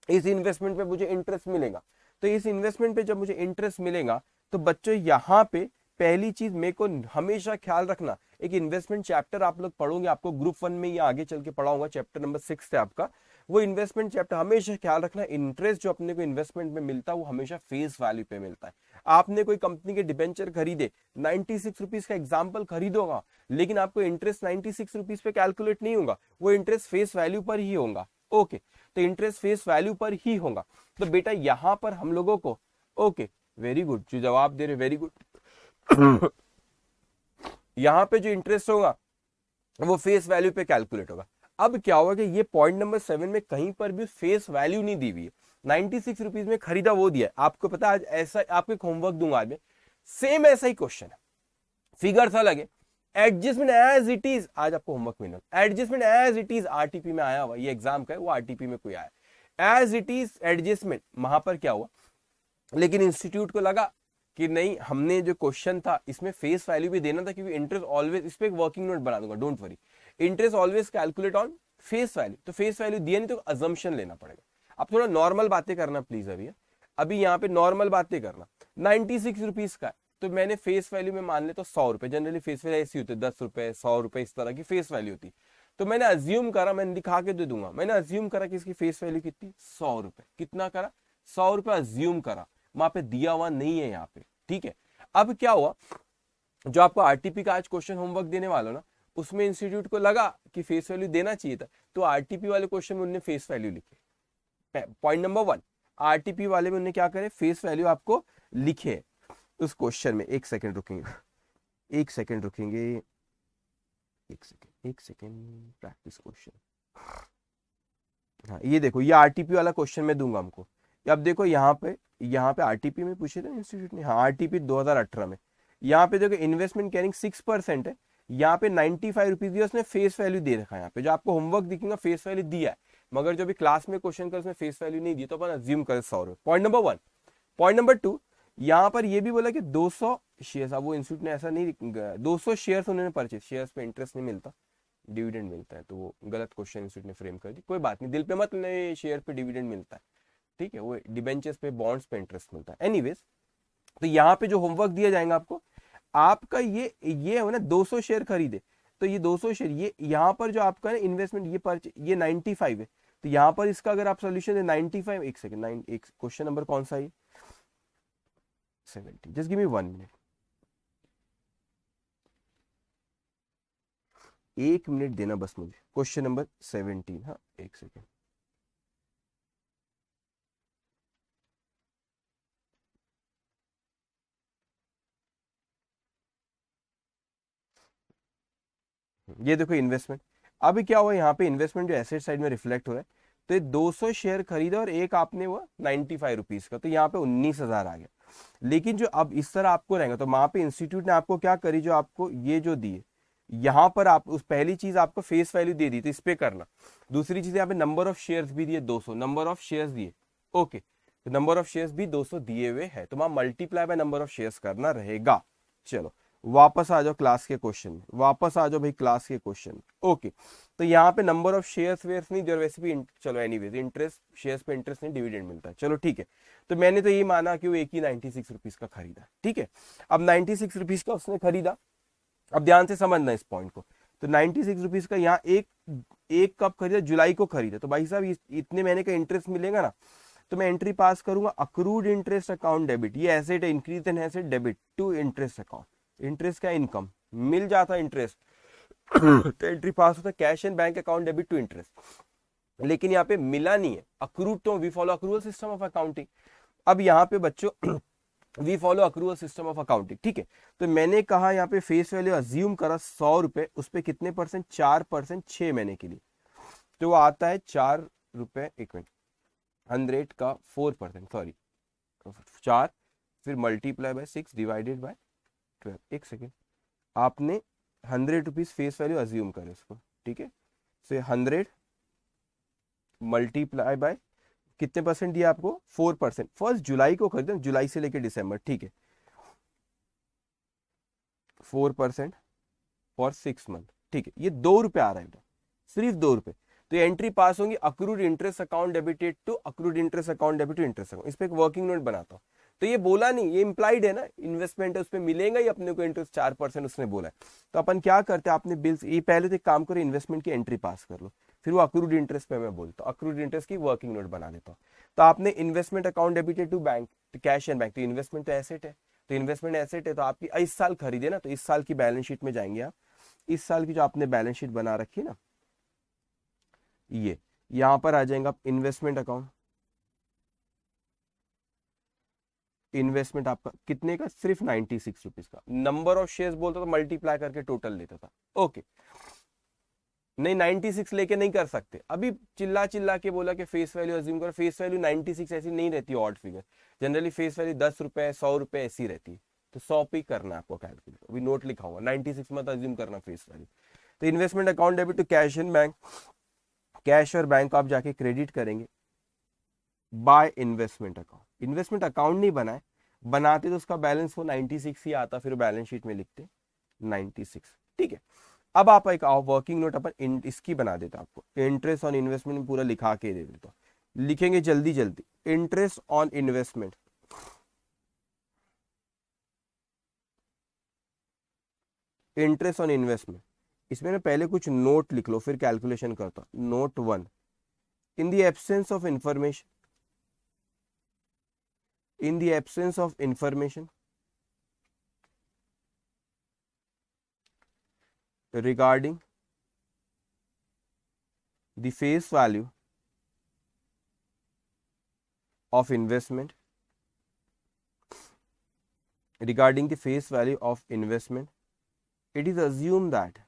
इस इन्वेस्टमेंट पे मुझे इंटरेस्ट मिलेगा। तो इस इन्वेस्टमेंट पे जब मुझे इंटरेस्ट मिलेगा, तो बच्चों यहाँ पे पहली चीज मेरे को हमेशा ख्याल रखना, एक इन्वेस्टमेंट चैप्टर आप लोग पढ़ोगे, आपको ग्रुप 1 में या आगे चल के पढ़ाऊंगा, चैप्टर नंबर 6 है आपका, वो इन्वेस्टमेंट चैप्टर। हमेशा ख्याल रखना, इंटरेस्ट जो अपने को इन्वेस्टमेंट में मिलता है वो हमेशा फेस वैल्यू पे मिलता है। आपने कोई कंपनी के डिबेंचर खरीदे, 96 रुपीज का एग्जाम्पल खरीदोगा, लेकिन आपको इंटरेस्ट 96 रुपीज पे कैलकुलेट नहीं होगा, वो इंटरेस्ट फेस वैल्यू पर ही होगा। ओके, तो इंटरेस्ट फेस वैल्यू पर ही होगा। तो बेटा यहाँ पर हम लोगों को, ओके वेरी गुड, जो जवाब दे रहे वेरी गुड, यहाँ पे जो इंटरेस्ट होगा वो फेस वैल्यू पे कैलकुलेट होगा। अब क्या होगा कि ये पॉइंट नंबर 7 में कहीं पर भी फेस वैल्यू नहीं दी हुई है, 96 रुपीज में खरीदा वो दिया है। आपको पता है आज ऐसा आपको एक होमवर्क दूंगा आज में, सेम ऐसा ही क्वेश्चन है, फिगर्स अलग है, एडजस्टमेंट एज इट इज, आज आपको होमवर्क मिला adjustment as it is, RTP में आया हुआ, ये एग्जाम का है, वो आरटीपी में कोई आया एज इट इज एडजस्टमेंट। वहां पर क्या हुआ, लेकिन इंस्टीट्यूट को लगा कि नहीं, हमने जो क्वेश्चन था इसमें फेस वैल्यू भी देना था, क्योंकि इंटरेस्ट ऑलवेज, इस पे एक वर्किंग नोट बना दूंगा, don't worry, interest always calculate on face value. तो फेस वैल्यू दिया नहीं तो अजम्पशन लेना पड़ेगा। अब थोड़ा नॉर्मल बातें करना प्लीज। अभी यहाँ पे नॉर्मल बातें करना। 96 रुपीज का है, तो मैंने फेस वैल्यू में मान ले तो 100 रुपए, जनरली फेस वैल्यू ऐसी होती है, 10 रुपए 100 रुपए इस तरह की फेस वैल्यू होती। तो मैंने अज्यूम करा, मैंने दिखा के दे दूंगा, मैंने अज्यूम करा कि इसकी फेस वैल्यू कितनी, 100 रुपए। कितना करा, 100 रुपए अज्यूम करा, वहां पे दिया हुआ नहीं है यहाँ पे, ठीक है। अब क्या हुआ, जो आपको आरटीपी का आज क्वेश्चन होमवर्क देने वाला ना, उसमें इंस्टीट्यूट को लगा कि फेस वैल्यू देना चाहिए था, तो आरटीपी वाले क्वेश्चन में उन्होंने फेस वैल्यू लिखे। पॉइंट नंबर 1, आरटीपी वाले में उन्होंने क्या करे, फेस वैल्यू आपको लिखे उस क्वेश्चन में। एक सेकंड रुकेंगे, एक सेकंड रुकेंगे, एक सेकंड प्रैक्टिस क्वेश्चन। हाँ ये देखो, ये आरटीपी वाला क्वेश्चन मैं दूंगा हमको। अब देखो यहाँ पे आरटीपी में पूछे थे इंस्टीट्यूट ने, हाँ आरटीपी 2018 में। यहाँ पे देखो इन्वेस्टमेंट कैरिंग 6% है, यहाँ पे 95 रुपीज दिया उसने, फेस वैल्यू दे रखा है। यहाँ पे जो आपको होमवर्क दिखेगा फेस वैल्यू दिया है, मगर जो भी क्लास में क्वेश्चन कर उसमें फेस वैल्यू नहीं दी, तो अपन अज्यूम करें 100 रुपए। Point number 1। पॉइंट नंबर 2, यहाँ पर ये भी बोला कि 200 शेयर, अब वो इंस्टीट्यूट ने ऐसा नहीं, 200 शेयर उन्होंने परचेज, शेयर्स पे इंटरेस्ट नहीं मिलता, डिविडेंड मिलता है, तो वो गलत क्वेश्चन इंस्टीट्यूट ने फ्रेम कर दी। कोई बात नहीं, दिल पे मत लेना, शेयर पे डिविडेंड मिलता है, ठीक है, वो डिबेंचर्स पे बॉन्ड्स पे इंटरेस्ट मिलता है। एनीवेज, तो यहाँ पे जो होमवर्क दिया जाएगा आपको, आपका ये हो ना 200 शेयर खरीदे, तो ये 200 शेयर, ये यहाँ पर जो आपका है इन्वेस्टमेंट, ये परचेज, ये 95 है, तो यहाँ पर इसका अगर आप सोल्यूशन है 95, एक सेकंड, एक क्वेश्चन नंबर कौन सा है, 70, just give me 1 minute, 1 minute देना बस मुझे। क्वेश्चन नंबर 17, हाँ एक सेकेंड। ये देखो इन्वेस्टमेंट, अभी क्या हुआ यहाँ पे, इन्वेस्टमेंट जो एसेट साइड में रिफ्लेक्ट हो रहा है, तो ये 200 शेयर खरीदा और एक आपने हुआ 95 रुपीज का, तो यहाँ पे 19,000 आ गया। लेकिन जो अब इस तरह आपको रहेगा, तो वहां पे इंस्टीट्यूट ने आपको क्या करी, जो आपको ये जो दिए, यहाँ पर आप उस पहली चीज आपको फेस वैल्यू दे दी, तो इस पे करना। दूसरी चीज यहाँ पे नंबर ऑफ शेयर्स भी दिए 200, नंबर ऑफ शेयर्स दिए, ओके, तो नंबर ऑफ शेयर्स भी 200 दिए हुए है, तो वहां multiply by number of shares करना रहेगा। चलो वापस आ जाओ क्लास के क्वेश्चन में, वापस आ जाओ भाई क्लास के क्वेश्चन में, ओके। तो यहाँ पे नंबर ऑफ शेयर्स वेयर्स नहीं दिया, वैसे भी चलो एनीवेज इंटरेस्ट, शेयर्स पे इंटरेस्ट नहीं, डिविडेंड मिलता है, चलो ठीक है। तो मैंने तो ये माना कि वो एक ही 96 रुपीज का खरीदा, ठीक है। अब 96 रुपीज का उसने खरीदा, अब ध्यान से समझना इस पॉइंट को। तो 96 रुपीज का यहाँ एक एक कप खरीदा, जुलाई को खरीदा, तो भाई साहब इतने महीने का इंटरेस्ट मिलेगा ना, तो मैं एंट्री पास करूंगा, अक्रूड इंटरेस्ट अकाउंट डेबिट, ये एसेट है, increase in asset debit to interest account, interest का इनकम मिल जाता इंटरेस्ट तो एंट्री पास होता है cash and bank account debit to interest. लेकिन यहाँ पे मिला नहीं है अक्रूड, तो we follow accrual system of accounting. अब यहाँ पे बच्चों we follow accrual system of accounting, ठीक है। तो मैंने कहा यहाँ पे फेस वैल्यू अज्यूम करा 100 रुपए, उस पर कितने परसेंट, 4%, 6 महीने के लिए, तो वो आता है 4 रुपए, एक मिनट, 100 का 4%, सॉरी 4, फिर मल्टीप्लाई बाय 6 डिवाइडेड बाय 12, एक सेकेंड, आपने 100 रुपीज फेस वैल्यू अज्यूम करे उसको, ठीक है। से 100 मल्टीप्लाई बाय कितने परसेंट दिया आपको, 4%, 1 जुलाई को खरीदा, जुलाई से लेकर दिसंबर, ठीक है, 4% फॉर 6 मंथ, ठीक है, ये 2 रुपए आ रहा है, सिर्फ 2 रुपए। तो ये एंट्री पास होंगी, accrued interest account debited to accrued interest account debit to interest account, इस पे एक वर्किंग नोट बनाता हूँ। तो ये बोला नहीं, ये इंप्लाइड है ना, इन्वेस्टमेंट है, उसमें मिलेगा ही अपने को इंटरेस्ट 4%, उसने बोला है। तो अपन क्या करते हैं, आपने बिल्स, ये पहले तो एक काम करो, इन्वेस्टमेंट की एंट्री पास कर लो, फिर वो अक्रूड इंटरेस्ट पे मैं बोलता हूँ, अक्रूड इंटरेस्ट की वर्किंग नोट बना लेता हूँ। तो आपने investment account debited to bank, तो कैश एंड बैंक, तो इन्वेस्टमेंट तो एसेट है, तो इन्वेस्टमेंट एसेट है, तो आपकी इस साल खरीदे ना, तो इस साल की बैलेंस शीट में जाएंगे आप, इस साल की जो आपने बैलेंस शीट बना रखी है ना, ये यहां पर आ जाएंगे आप, इन्वेस्टमेंट अकाउंट, इन्वेस्टमेंट आपका कितने का, सिर्फ 96 रुपीज का, नंबर ऑफ शेयर्स बोलता तो मल्टीप्लाई करके टोटल लेता था, ओके। नहीं 96 लेके नहीं कर सकते, अभी चिल्ला चिल्ला के बोला कि फेस वैल्यू अज्यूम करो, फेस वैल्यू 96 ऐसी नहीं रहती, odd figure, generally face value 10 रुपए 100 रुपए ऐसी रहती है, तो 100 पे करना है आपको कैलकुलेट, अभी नोट लिखा हुआ, 96 मत अज्यूम करना फेस वैल्यू। तो investment account debit to cash and bank, cash और बैंक को आप जाके क्रेडिट करेंगे, by investment account. Investment account नहीं बनाए, बनाते तो उसका बैलेंस वो 96 ही आता, फिर बैलेंस शीट में लिखते 96। ठीक है, अब आप एक वर्किंग नोट अपन इसकी बना देता, आपको इंटरेस्ट ऑन इन्वेस्टमेंट में पूरा लिखा के दे देता। लिखेंगे जल्दी जल्दी, interest on investment, interest on investment. इसमें ना पहले कुछ नोट लिख लो, फिर कैलकुलेशन करता। Note 1, in the absence of information, in the absence of information regarding the face value of investment, regarding the face value of investment, it is assumed that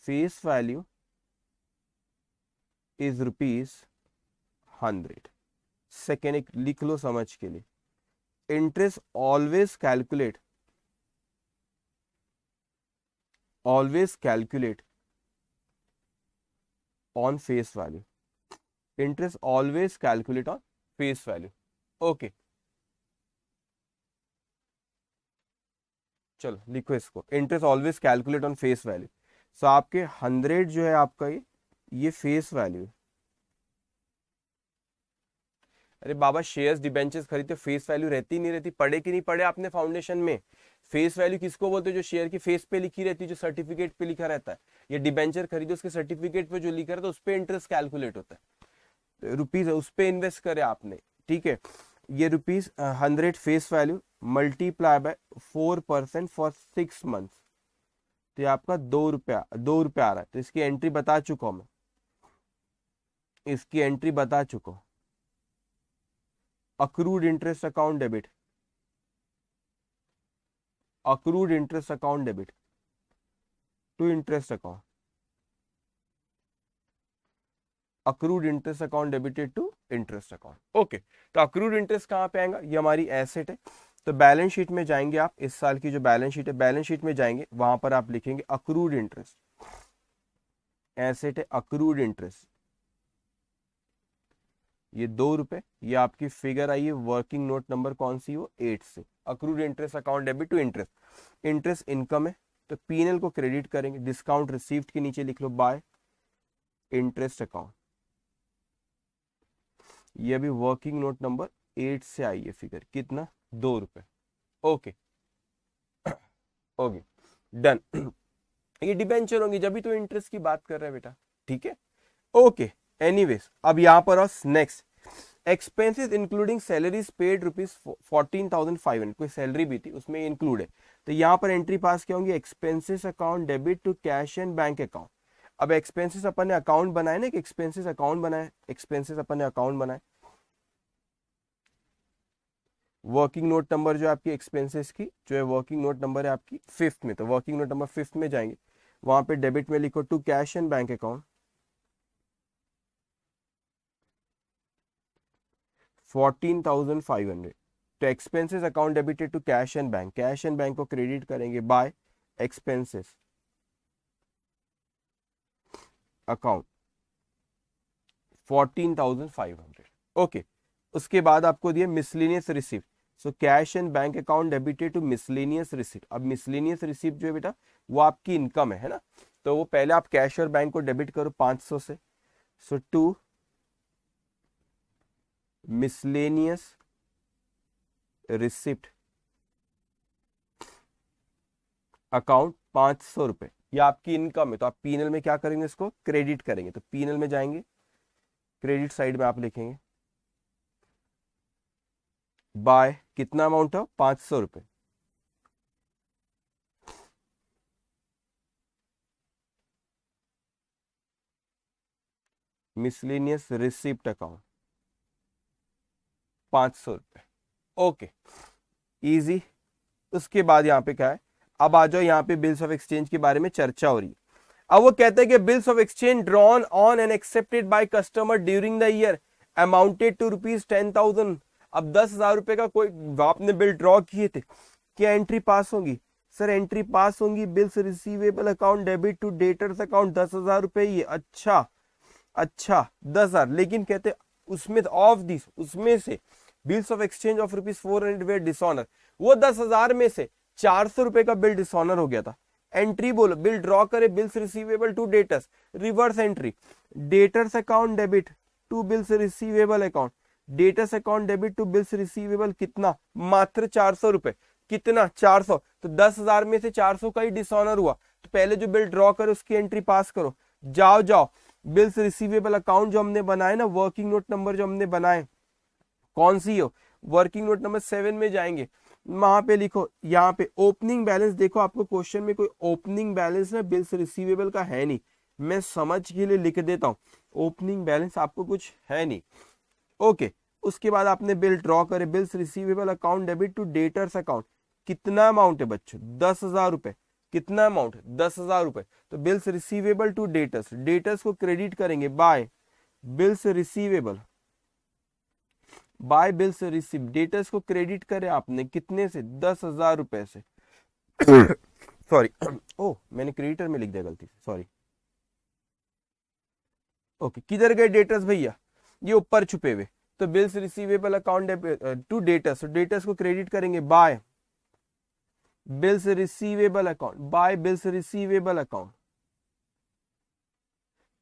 face value is ₹100। Second एक लिख लो समझ के लिए, interest always calculate on face value, interest always calculate on face value. Okay, चलो लिखो इसको, interest always calculate on face value. So आपके 100 जो है आपका ये फेस वैल्यू। अरे बाबा शेयर्स डिबेंचर्स खरीदते फेस वैल्यू रहती नहीं रहती, पढ़े कि नहीं पढ़े आपने फाउंडेशन में? फेस वैल्यू किसको बोलते हैं? जो शेयर की फेस पे लिखी रहती है, जो सर्टिफिकेट पे लिखा रहता है। ये डिबेंचर खरीदे उसके सर्टिफिकेट पे जो लिखा रहता है उस पे इंटरेस्ट कैलकुलेट होता है, रुपीज उस पे इन्वेस्ट करे आपने। ठीक है, ये ₹100 face value multiply by 4% for 6 months, तो ये आपका ₹2 आ रहा है। तो इसकी एंट्री बता चुका हूं मैं, इसकी एंट्री बता चुका हूं। accrued interest account debit, accrued interest account debit to interest account, accrued interest account debited to interest account। Okay, तो accrued interest कहाँ पे आएगा? ये हमारी एसेट है। तो बैलेंस शीट में जाएंगे आप, इस साल की जो बैलेंस शीट है, बैलेंस शीट में जाएंगे, वहां पर आप लिखेंगे accrued interest, एसेट है accrued interest, ये ₹2। ये आपकी फिगर आई है, वर्किंग नोट नंबर कौन सी हो? 8 से। Accrued interest account debit to interest, interest income है तो पीएनएल को क्रेडिट करेंगे, डिस्काउंट रिसीव्ड के नीचे लिख लो बाय इंटरेस्ट अकाउंट। ये अभी वर्किंग नोट नंबर 8 से आई है फिगर, कितना? ₹2। Okay okay done. ये डिबेंचर होंगी, जब भी तो इंटरेस्ट की बात कर रहे हैं बेटा। ठीक है, ओके एनीवेज, अब यहां पर next expenses including salaries paid ₹14,500, कोई सैलरी भी थी उसमें इंक्लूड है। तो यहां पर एंट्री पास क्या होंगी? Expenses account debit to cash and bank account. अब एक्सपेंसेस अपन ने अकाउंट बनाए ना, एक्सपेंसेस अकाउंट बनाए, एक्सपेंसेस अपन ने अकाउंट बनाए। वर्किंग नोट नंबर जो आपकी एक्सपेंसेस की जो है, वर्किंग नोट नंबर है आपकी 5th में, तो वर्किंग नोट नंबर 5th में जाएंगे, वहां पे डेबिट में लिखो to cash and bank account 14,500। तो expenses account debited to cash and bank, cash and bank को क्रेडिट करेंगे बाय एक्सपेंसेस अकाउंट 14,500। ओके, उसके बाद आपको दिया miscellaneous receipt. So cash and bank account debited to miscellaneous receipt. अब miscellaneous receipt जो है बेटा वो आपकी इनकम है ना, तो वो पहले आप कैश और बैंक को डेबिट करो 500 से। सो टू मिसलेनियस रिसिप्ट अकाउंट ₹500, ये आपकी इनकम है, तो आप पीएनएल में क्या करेंगे? इसको क्रेडिट करेंगे। तो पीएनएल में जाएंगे, क्रेडिट साइड में आप लिखेंगे बाय कितना अमाउंट है? ₹500। Miscellaneous receipt account ₹500। Okay easy. उसके बाद यहाँ पे क्या है? अब आ जाओ यहाँ पे बिल्स ऑफ एक्सचेंज के बारे में चर्चा हो रही है। अब वो कहते हैं कि bills of exchange drawn on and accepted by customer during the year amounted to ₹10,000। अब ₹10,000 का कोई आपने बिल ड्रॉ किए थे, क्या एंट्री पास होगी? सर एंट्री पास होंगी, bills receivable account debit to debtors account 10,000 रुपए, ये अच्छा अच्छा 10,000, लेकिन कहते उसमें ऑफ दिस, उसमें से bills of exchange of ₹400 were dishonour, वो 10,000 में से 400 रुपए का बिल डिसऑनर हो गया था। एंट्री बोलो, बिल ड्रॉ करे, bills receivable to debtors, reverse entry, debtors account debit to bills receivable account, debtors account debit to bills receivable, कितना, मात्र 400 रुपए, कितना 400, तो 10,000 में से 400 का ही डिसऑनर हुआ, तो पहले जो बिल ड्रॉ करे उसकी एंट्री पास करो, जाओ जाओ बिल्स रिसीवेबल अकाउंट जो हमने बनाए ना, वर्किंग नोट नंबर जो हमने बनाए, कौन सी हो, वर्किंग नोट नंबर 7 में जाएंगे, वहां पे लिखो, यहाँ पे ओपनिंग बैलेंस, देखो आपको क्वेश्चन में कोई ओपनिंग बैलेंस ना बिल्स रिसीवेबल का है नहीं, मैं समझ के लिए लिख देता हूँ, ओपनिंग बैलेंस आपको कुछ है नहीं। ओके, उसके बाद आपने बिल ड्रॉ करे, bills receivable account debit to debtors account, कितना अमाउंट है बच्चों, 10,000 रुपए, कितना अमाउंट, 10,000 रुपए, तो bills receivable to debtors, debtors को क्रेडिट करेंगे by bills receivable, by bills receive, debtors को क्रेडिट करे आपने कितने से, 10,000 रुपए से सॉरी ओ मैंने क्रेडिटर में लिख दिया गलती से, सॉरी। ओके, किधर गए डेटर्स भैया, ये ऊपर छुपे हुए, तो bills receivable account to debtors, debtors को क्रेडिट करेंगे by bills receivable account, by bills receivable account,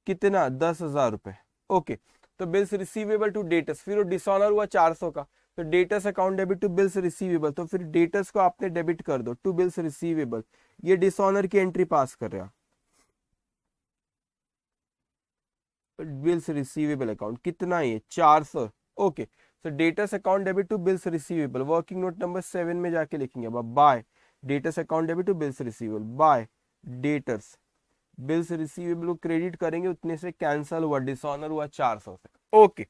कितना, 10,000 रुपए। ओके, तो बिल्स रिसीवेबल टू डेटर्स, फिर वो डिसऑनर हुआ 400 का, तो debtors account debit to bills receivable, तो फिर डेटर्स को आपने डेबिट कर दो टू बिल्स रिसीवेबल, ये डिसऑनर की एंट्री पास कर रहा, बिल्स रिसीवेबल अकाउंट कितना, ये 400। ओके, तो debtors account debit to bills receivable, working note number 7 में जाके लिखेंगे अब by debtors account debit to bills receivable, by debtors, bills receivable को क्रेडिट करेंगे, उतने से कैंसल हुआ, डिसऑनर हुआ 400 से। ओके,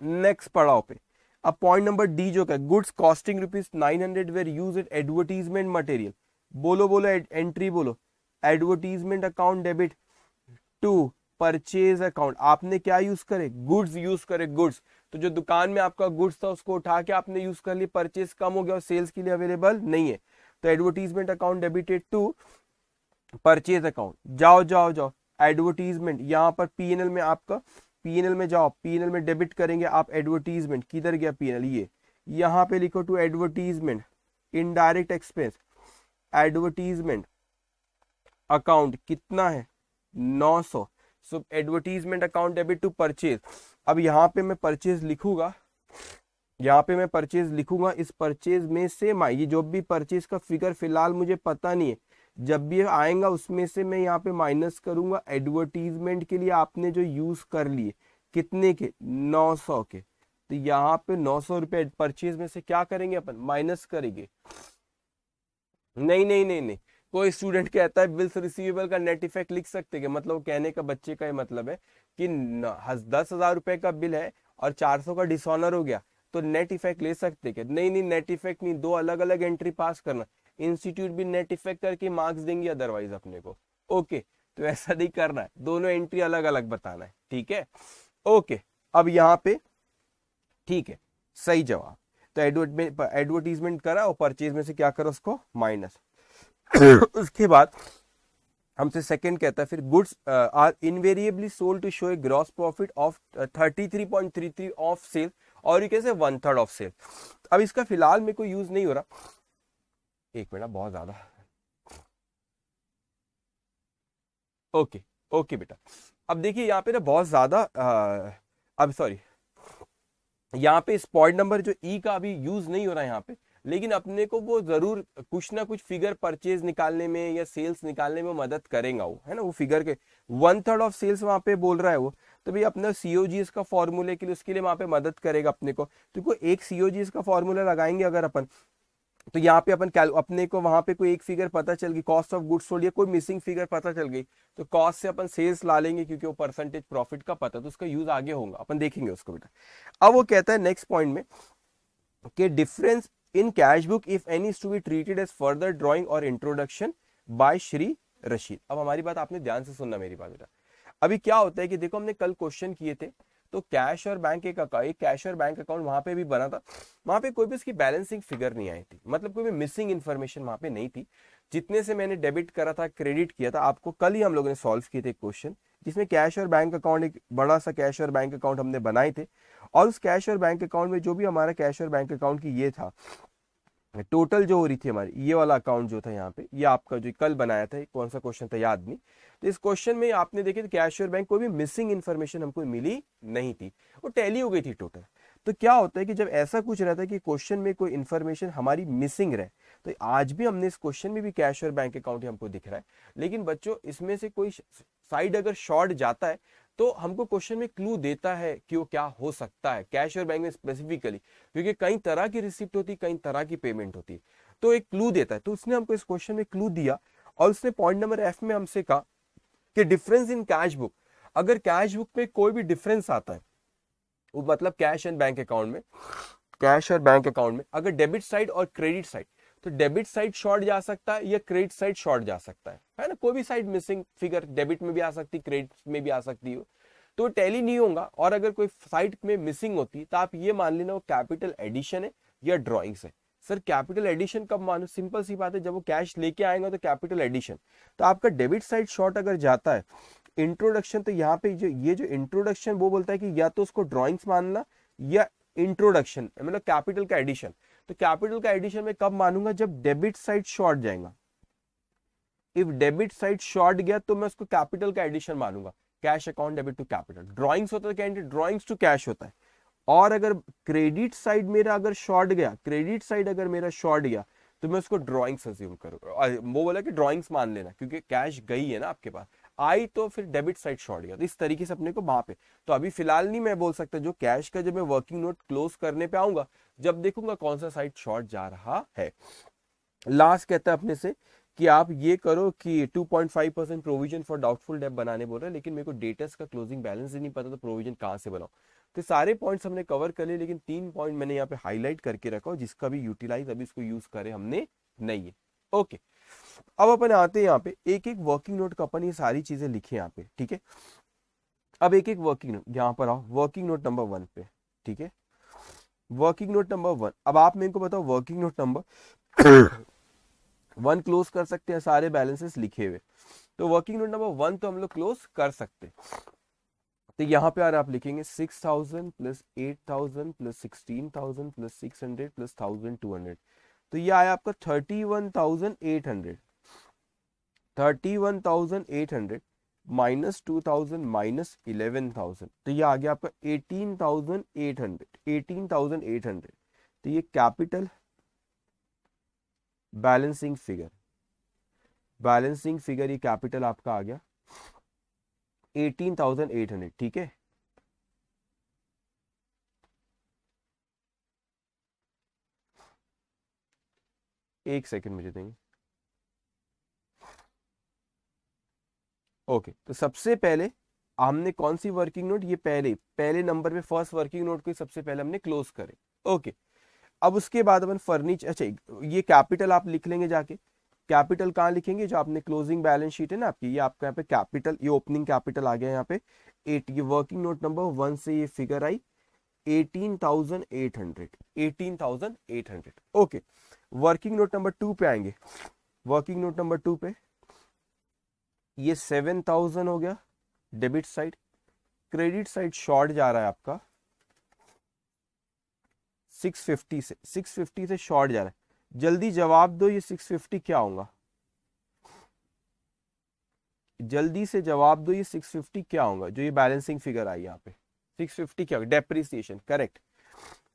नेक्स्ट पढ़ाओ पे, अब पॉइंट नंबर डी जो है, goods costing ₹900 were use at advertisement material, बोलो बोलो एंट्री बोलो, advertisement account debit to purchase account, आपने क्या यूज करे, गुड्स यूज करे, गुड्स, तो जो दुकान में आपका गुड्स था उसको उठा के आपने यूज कर ली, परचेज कम हो गया और सेल्स के लिए अवेलेबल नहीं है, तो advertisement account debited to purchase account, जाओ जाओ जाओ एडवर्टीजमेंट, यहाँ पर पीएनएल में आपका, पीएनएल में जाओ, पीएनएल में डेबिट करेंगे आप एडवर्टीजमेंट, किधर गया पीएनएल, ये यहाँ पे लिखो to advertisement indirect expense, advertisement account कितना है 900, so advertisement account debit to purchase, अब यहाँ पे मैं परचेज लिखूंगा, यहाँ पे मैं परचेज लिखूंगा, इस परचेज में से ये जो भी परचेज का फिगर फिलहाल मुझे पता नहीं है, जब भी आएगा उसमें से मैं यहाँ पे माइनस करूंगा एडवर्टीजमेंट के लिए आपने जो यूज कर लिए, कितने के 900 के, तो यहाँ पे 900 रुपए परचेज में से क्या करेंगे अपन, माइनस करेंगे, नहीं नहीं नहीं नहीं, कोई स्टूडेंट कहता है बिल्स रिसीवेबल का नेट इफेक्ट लिख सकते हैं, मतलब कहने का बच्चे का ये मतलब है कि 10,000 रुपए का बिल है और 400 का डिसऑनर हो गया, तो नेट इफेक्ट ले सकते क्या, नहीं नहीं नेट इफेक्ट नहीं, दो अलग अलग एंट्री पास करना, इंस्टीट्यूट भी नेट इफेक्ट करके मार्क्स देंगे अदरवाइज अपने को। ओके, तो ऐसा नहीं करना है, दोनों एंट्री अलग अलग बताना है, ठीक है। ओके, अब यहाँ पे ठीक है, सही जवाब, तो एडवर्टीजमेंट करा और परचेज में से क्या करो उसको माइनस उसके बाद हमसे सेकंड कहता है फिर goods are invariably sold to show a gross profit of 33.33 of sale और ये कैसे 1/3 ऑफ सेल, अब इसका फिलहाल में कोई यूज नहीं हो रहा, एक मिनट बहुत ज्यादा, ओके ओके बेटा, अब देखिए यहाँ पे ना बहुत ज्यादा अब सॉरी, यहाँ पे इस पॉइंट नंबर जो ई का अभी यूज नहीं हो रहा है यहाँ पे, लेकिन अपने को वो जरूर कुछ ना कुछ फिगर परचेज निकालने में या सेल्स निकालने में मदद करेगा वो, है ना, वो फिगर के 1/3 ऑफ सेल्स वहां पे बोल रहा है वो, तो भाई अपना सीओजीएस का फॉर्मूले के लिए उसके लिए वहां पे मदद करेगा अपने को, तो एक सीओजीएस का फॉर्मूला लगाएंगे अगर अपन, तो यहाँ पे अपन अपने को वहां पे कोई एक फिगर पता चल गई, कॉस्ट ऑफ गुड्स सोल्ड या कोई मिसिंग फिगर पता चल गई, तो कॉस्ट से अपन सेल्स ला लेंगे क्योंकि वो परसेंटेज प्रॉफिट का पता, तो उसका यूज आगे होगा, अपन देखेंगे उसको बेटा। अब वो कहता है नेक्स्ट पॉइंट में कि difference in cash book if any is to be treated as further drawing और इंट्रोडक्शन बाय श्री रशीद। अब हमारी बात आपने ध्यान से सुनना मेरी बात बेटा, अभी क्या होता है कि देखो हमने कल क्वेश्चन किए थे, तो कैश और बैंक एक कैश और बैंक अकाउंट वहां पे भी बना था, वहां पे कोई भी उसकी बैलेंसिंग फिगर नहीं आई थी, मतलब कोई भी मिसिंग इन्फॉर्मेशन वहां पे नहीं थी। जितने से मैंने डेबिट करा था, क्रेडिट किया था, आपको कल ही हम लोगों ने सॉल्व किए थे क्वेश्चन, जिसमें कैश और बैंक अकाउंट, एक बड़ा सा कैश और बैंक अकाउंट हमने बनाए थे। और उस कैश और बैंक अकाउंट में जो भी हमारा कैश और बैंक अकाउंट की ये था, टोटल जो हो रही थी हमारी, ये वाला अकाउंट जो था यहाँ पे, ये आपका जो कल बनाया था, कौन सा क्वेश्चन था याद नहीं। तो इस क्वेश्चन में आपने देखे तो कैश और बैंक कोई भी मिसिंग इन्फॉर्मेशन हमको मिली नहीं थी, वो टैली हो गई थी टोटल। तो क्या होता है कि जब ऐसा कुछ रहता है कि क्वेश्चन में कोई इन्फॉर्मेशन हमारी मिसिंग रहे, तो आज भी हमने इस क्वेश्चन में भी कैश और बैंक अकाउंट हमको दिख रहा है, लेकिन बच्चों इसमें से कोई साइड अगर शॉर्ट जाता है तो हमको क्वेश्चन में क्लू देता है कि वो क्या हो सकता है, कैश और बैंक में स्पेसिफिकली, क्योंकि कई तरह की रिसिप्ट होती है, कई तरह की पेमेंट होती है, तो एक क्लू देता है। तो उसने हमको इस क्वेश्चन में क्लू दिया, और उसने पॉइंट नंबर एफ में हमसे कहा कि डिफरेंस इन कैश बुक, अगर कैश बुक में कोई भी डिफरेंस आता है, वो मतलब कैश एंड बैंक अकाउंट में, कैश और बैंक अकाउंट में अगर डेबिट साइड और क्रेडिट साइड, तो डेबिट साइड शॉर्ट जा सकता है या क्रेडिट साइड शॉर्ट जा सकता है ना, कोई भी साइड मिसिंग फिगर डेबिट में भी आ सकती, क्रेडिट में भी आ सकती हो, तो टैली नहीं होगा। और अगर कोई साइड में मिसिंग होती तो आप ये मान लेना वो कैपिटल एडिशन है या ड्रॉइंग्स है। सर कैपिटल एडिशन कब मानो, सिंपल सी बात है, जब वो कैश लेके आएगा तो कैपिटल एडिशन। तो आपका डेबिट साइड शॉर्ट अगर जाता है, इंट्रोडक्शन, तो यहाँ पे जो इंट्रोडक्शन वो बोलता है कि या तो उसको ड्रॉइंग्स मानना या इंट्रोडक्शन, मतलब कैपिटल का एडिशन। तो कैपिटल का एडिशन में कब मानूंगा, जब डेबिट साइड शॉर्ट जाएगा। इफ डेबिट साइड शॉर्ट गया तो मैं उसको कैपिटल का एडिशन मानूंगा, cash account debit to capital. Drawings होता है ड्रॉइंग्स टू कैश होता है। और अगर क्रेडिट साइड मेरा अगर शॉर्ट गया, क्रेडिट साइड अगर मेरा शॉर्ट गया, तो मैं उसको ड्रॉइंग्स अज्यूम करूंगा, वो बोला कि ड्रॉइंग्स मान लेना, क्योंकि कैश गई है ना आपके पास, आई तो फिर डेबिट साइड शॉर्ट गया, तो इस तरीके से अपने को वहां पे। तो अभी फिलहाल नहीं मैं बोल सकता, जो कैश का जब मैं वर्किंग नोट क्लोज करने पे आऊंगा, जब देखूंगा कौन सा साइड शॉर्ट जा रहा है। लास्ट कहता है अपने से कि आप ये करो कि 2.5% प्रोविजन फॉर डाउटफुल डेट बनाने बोल रहे हैं, लेकिन मेरे को डेटर्स का क्लोजिंग बैलेंस ही नहीं पता, तो प्रोविजन कहाँ से बनाओ। तो सारे पॉइंट्स हमने कवर कर लिए, लेकिन 3 पॉइंट मैंने यहाँ पे हाईलाइट करके रखा, जिसका भी यूटिलाइज अभी इसको यूज करे हमने नहीं है। ओके, अब अपन आते हैं यहाँ पे एक एक वर्किंग नोट का, अपन ये सारी चीजें लिखे यहाँ पे, ठीक है। अब एक एक वर्किंग नोट, यहाँ पर आओ वर्किंग नोट नंबर 1 पे, ठीक है। वर्किंग नोट नंबर 1, अब आप मेरे को बताओ वर्किंग नोट नंबर 1 क्लोज कर सकते हैं, सारे बैलेंसेस लिखे हुए। तो वर्किंग नोट नंबर 1 तो हम लोग क्लोज कर सकते। तो यहाँ पे यार आप लिखेंगे 6,000 प्लस 8,000 प्लस 16,000 प्लस 600 प्लस 1,200, तो ये आया आपका 31,800। 31,800 माइनस 2,000 माइनस 11,000, तो ये आ गया आपका 18,800। 18,800, तो ये capital balancing figure, balancing figure ये कैपिटल आपका आ गया 18,800, ठीक है। एक सेकंड मुझे देंगे। ओके, तो सबसे पहले हमने कौन सी वर्किंग नोट, ये पहले पहले नंबर पे फर्स्ट वर्किंग नोट को सबसे पहले हमने क्लोज करे। ओके, अब उसके बाद अपन फर्नीचर, अच्छा ये कैपिटल आप लिख लेंगे जाके। कैपिटल कहाँ लिखेंगे, जो आपने क्लोजिंग बैलेंस शीट है ना आपकी, ये आपका यहाँ पे कैपिटल, ये ओपनिंग कैपिटल आ गया यहाँ पे 8। ये वर्किंग नोट नंबर 1 से ये फिगर आई 18,800। 18,800, ओके। वर्किंग नोट नंबर 2 पे आएंगे। वर्किंग नोट नंबर 2 पे ये 7,000 हो गया debit side, credit side short जा रहा है आपका 650 से, 650 से शॉर्ट जा रहा है। जल्दी जवाब दो, ये 650 क्या होगा, जल्दी से जवाब दो, ये 650 क्या होगा, जो ये बैलेंसिंग फिगर आई यहाँ पे 650 क्या होगा, डेप्रिसिएशन, करेक्ट।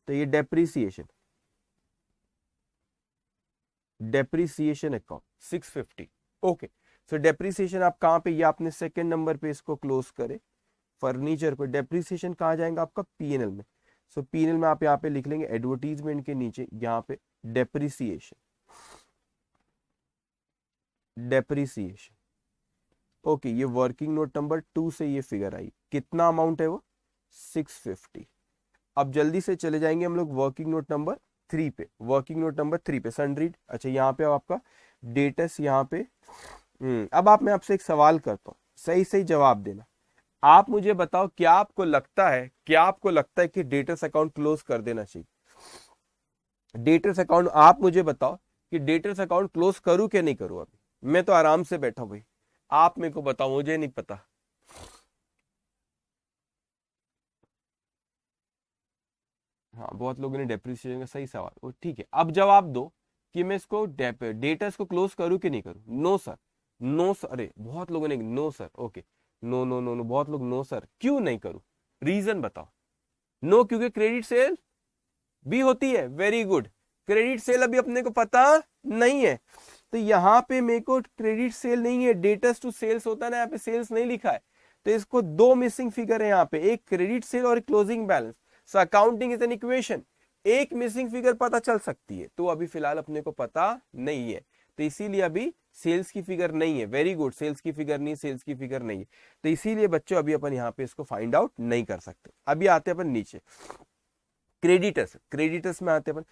तो ये डेप्रिसिएशन, डेप्रिसिएशन अकाउंट 650, ओके। सो डेप्रिसिएशन आप कहाँ पे, ये आपने सेकंड नंबर पे इसको क्लोज करे, फर्नीचर पे। डेप्रिसिएशन कहाँ जाएगा आपका, पीएनएल में। सो पीएनएल में आप यहाँ पे लिख लेंगे एडवर्टीजमेंट के नीचे यहाँ पे डेप्रिसिएशन, डेप्रिसिएशन, ओके। ये वर्किंग नोट नंबर 2 से ये फिगर आई, कितना अमाउंट है वो 650। अब जल्दी से चले जाएंगे हम लोग वर्किंग नोट नंबर 3 पे। वर्किंग नोट नंबर 3 पे सनरीड, अच्छा यहाँ पे आपका डेटस यहाँ पे। अब मैं आपसे एक सवाल करता हूँ, सही सही जवाब देना। आप मुझे बताओ, क्या आपको लगता है कि डेटर्स अकाउंट क्लोज कर देना चाहिए? डेटर्स अकाउंट, आप मुझे बताओ कि डेटर्स अकाउंट क्लोज करूं कि नहीं करूं? अभी मैं तो आराम से बैठा हूं भाई, आप मेरे को बताओ, मुझे नहीं पता। हाँ, बहुत लोगों ने डेप्रिसिएशन का सही सवाल, वो ठीक है, अब जवाब दो कि मैं इसको डेटर्स को क्लोज करूं कि नहीं करूं? नो सर, नो सर, अरे बहुत लोगों ने no sir, okay, no no no no, बहुत लोग नो सर, क्यों नहीं करूं? रीजन बताओ। नो, क्योंकि क्रेडिट सेल भी होती है, वेरी गुड, क्रेडिट सेल अभी अपने को पता नहीं है, तो यहाँ पे मेरे को क्रेडिट सेल नहीं है, डेटर्स टू सेल्स होता है ना, यहाँ पे सेल्स नहीं लिखा है, तो इसको दो मिसिंग फिगर है यहाँ पे, एक क्रेडिट सेल और एक closing balance. So accounting is an equation, एक मिसिंग फिगर पता चल सकती है, तो अभी फिलहाल अपने को पता नहीं है, तो इसीलिए अभी सेल्स की फिगर नहीं है, वेरी गुड, सेल्स की फिगर नहीं, सेल्स की फिगर नहीं है, तो इसीलिए बच्चों अभी अपन यहाँ पे इसको फाइंड आउट नहीं कर सकते। अभी आते हैं अपन नीचे, क्रेडिटर्स, क्रेडिटर्स में आते हैं अपन।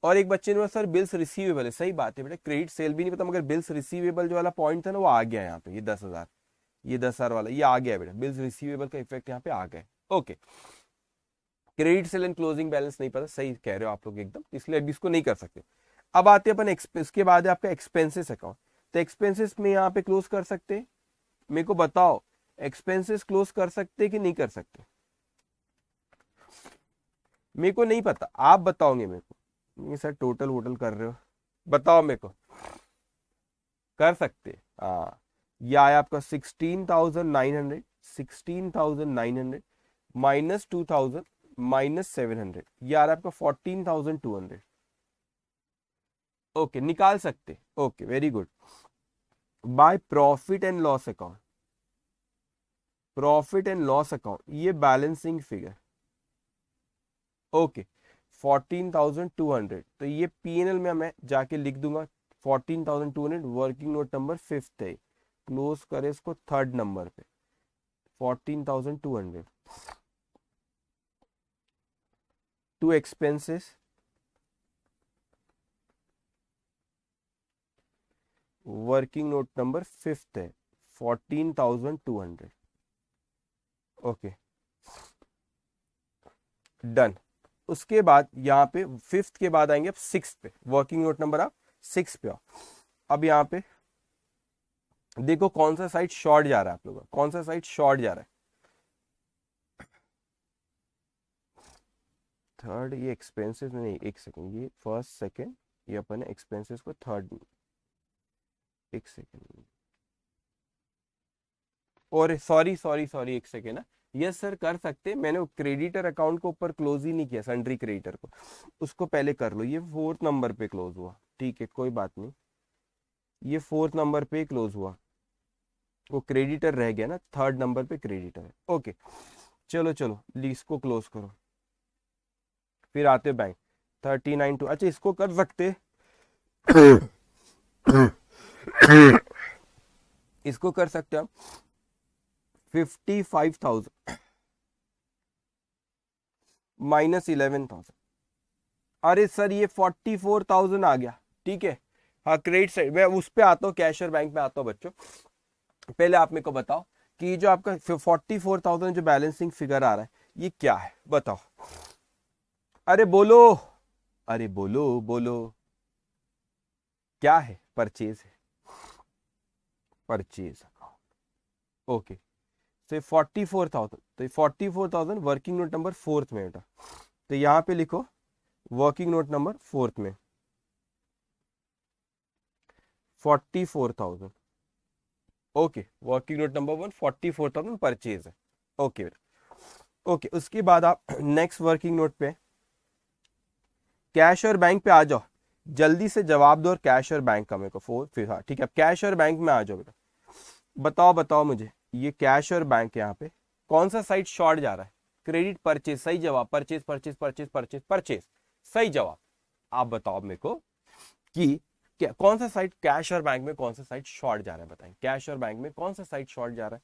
और एक बच्चे ने बोला सर बिल्स रिसीवेबल है, सही बात है बेटा, क्रेडिट सेल भी नहीं पता, मगर बिल्स रिसीवेबल जो वाला पॉइंट था ना, वो आ गया यहाँ पे, ये 10,000, ये 10,000 वाला ये आ गया बेटा, बिल्स रिसीवेबल का इफेक्ट यहाँ पे आ गया। Okay, credit sale and closing balance नहीं पता, सही कह रहे हो आप लोग एकदम, इसलिए अभी इसको नहीं कर सकते। अब आते हैं अपन इसके बाद है आपका एक्सपेंसेस अकाउंट, तो एक्सपेंसेस में यहाँ पे क्लोज कर सकते हैं? मेरे को बताओ, एक्सपेंसेस क्लोज कर सकते कि नहीं कर सकते? मेरे को नहीं पता, आप बताओगे मेरे को, ये सर टोटल वोटल कर रहे हो, बताओ मेरे को, कर सकते? हाँ, ये आया आपका 16,900, 16,900 -2,000 -700, ये आ रहा है आपका 14,200। ओके, निकाल सकते, okay very good, by profit and loss account, profit and loss account, ये बैलेंसिंग फिगर, ओके 14,200, तो ये पीएनएल में मैं जाके लिख दूंगा 14,200, वर्किंग नोट नंबर 5th है, क्लोज करे इसको 3rd नंबर पे, 14,200 to expenses, working note number 5th है 14,200। Okay, done. उसके बाद यहाँ पे 5th के बाद आएंगे अब 6th पे, वर्किंग नोट नंबर आप 6 पे आओ। अब यहाँ पे देखो कौन सा साइड शॉर्ट जा रहा है आप लोगों का, कौन सा साइड शॉर्ट जा रहा है? थर्ड, ये एक्सपेंसेस में नहीं, एक सेकेंड, ये फर्स्ट सेकेंड, ये अपन एक्सपेंसेस को थर्ड, एक सेकेंड, और सॉरी सॉरी सॉरी, एक सेकेंड ना, यस सर कर सकते, मैंने क्रेडिटर अकाउंट को ऊपर क्लोज ही नहीं किया, सन्ड्री क्रेडिटर को, उसको पहले कर लो, ये 4th नंबर पे क्लोज हुआ, ठीक है कोई बात नहीं, ये 4th नंबर पे क्लोज हुआ, वो क्रेडिटर रह गया ना, 3rd नंबर पे क्रेडिटर है। ओके, चलो चलो इसको क्लोज करो, फिर आते बैंक 39 टू, अच्छा इसको कर सकते इसको कर सकते हम 55,000 -11,000, अरे सर ये 44,000 आ गया, ठीक है, हाँ क्रेडिट साइड, मैं उस पे आता हूँ, कैश और बैंक में आता हूँ बच्चों, पहले आप मेरे को बताओ कि जो आपका 44,000 जो बैलेंसिंग फिगर आ रहा है, ये क्या है बताओ? अरे बोलो, अरे बोलो बोलो, क्या है? परचेज है, परचेज अकाउंट, ओके, तो 44,000, तो 44,000 वर्किंग नोट नंबर 4th में बेटा, तो यहाँ पे लिखो वर्किंग नोट नंबर 4th में 44,000, okay, working note number 1 44,000 purchase है, ओके बेटा, ओके, उसके बाद आप नेक्स्ट वर्किंग नोट पे कैश और बैंक पे आ जाओ, जल्दी से जवाब दो, और कैश और बैंक का मेरे को फिर हाँ ठीक है, अब कैश और बैंक में आ जाओ बेटा, बताओ बताओ मुझे, ये कैश और बैंक यहाँ पे कौन सा साइड शॉर्ट जा रहा है? क्रेडिट परचेज, सही जवाब, purchase purchase purchase purchase purchase, सही जवाब। आप बताओ मेरे को कि क्या, कौन सा साइड कैश और बैंक में, कौन सा साइड शॉर्ट जा रहा है, बताएं, कैश और बैंक में कौन सा साइड शॉर्ट जा रहा है?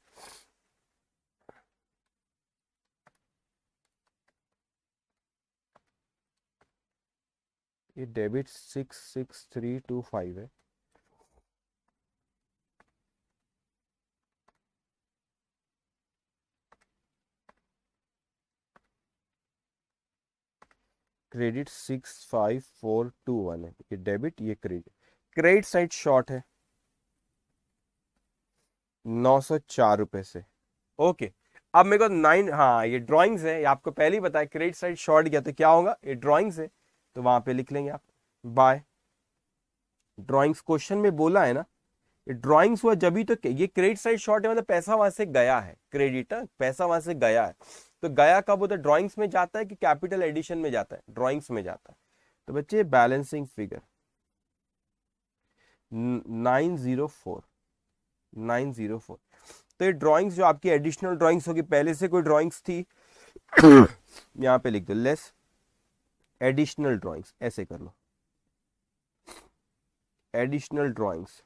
ये डेबिट 66325 है, क्रेडिट 65421 है, ये डेबिट ये क्रेडिट। क्रेडिट साइड शॉर्ट है 904 रुपए से। ओके, अब मेरे को 9, हाँ ये ड्राइंग्स है, ये आपको पहले ही बताया क्रेडिट साइड शॉर्ट गया तो क्या होगा, ये ड्राइंग्स है, तो वहां पे लिख लेंगे आप बाय ड्राइंग्स। क्वेश्चन में बोला है ना, ये ड्राइंग्स हुआ जब भी, तो ये क्रेडिट साइड शॉर्ट है मतलब पैसा वहां से गया है, क्रेडिट पैसा वहां से गया है। तो गया कब होता है, ड्राइंग्स में जाता है कि कैपिटल एडिशन में जाता है, ड्राइंग्स में जाता है। तो बच्चे बैलेंसिंग फिगर 904, 904। तो ये ड्राइंग्स जो आपकी एडिशनल ड्राइंग्स होगी, पहले से कोई ड्राइंग्स थी यहां पे लिख दो लेस एडिशनल ड्राइंग्स, ऐसे कर लो एडिशनल ड्राइंग्स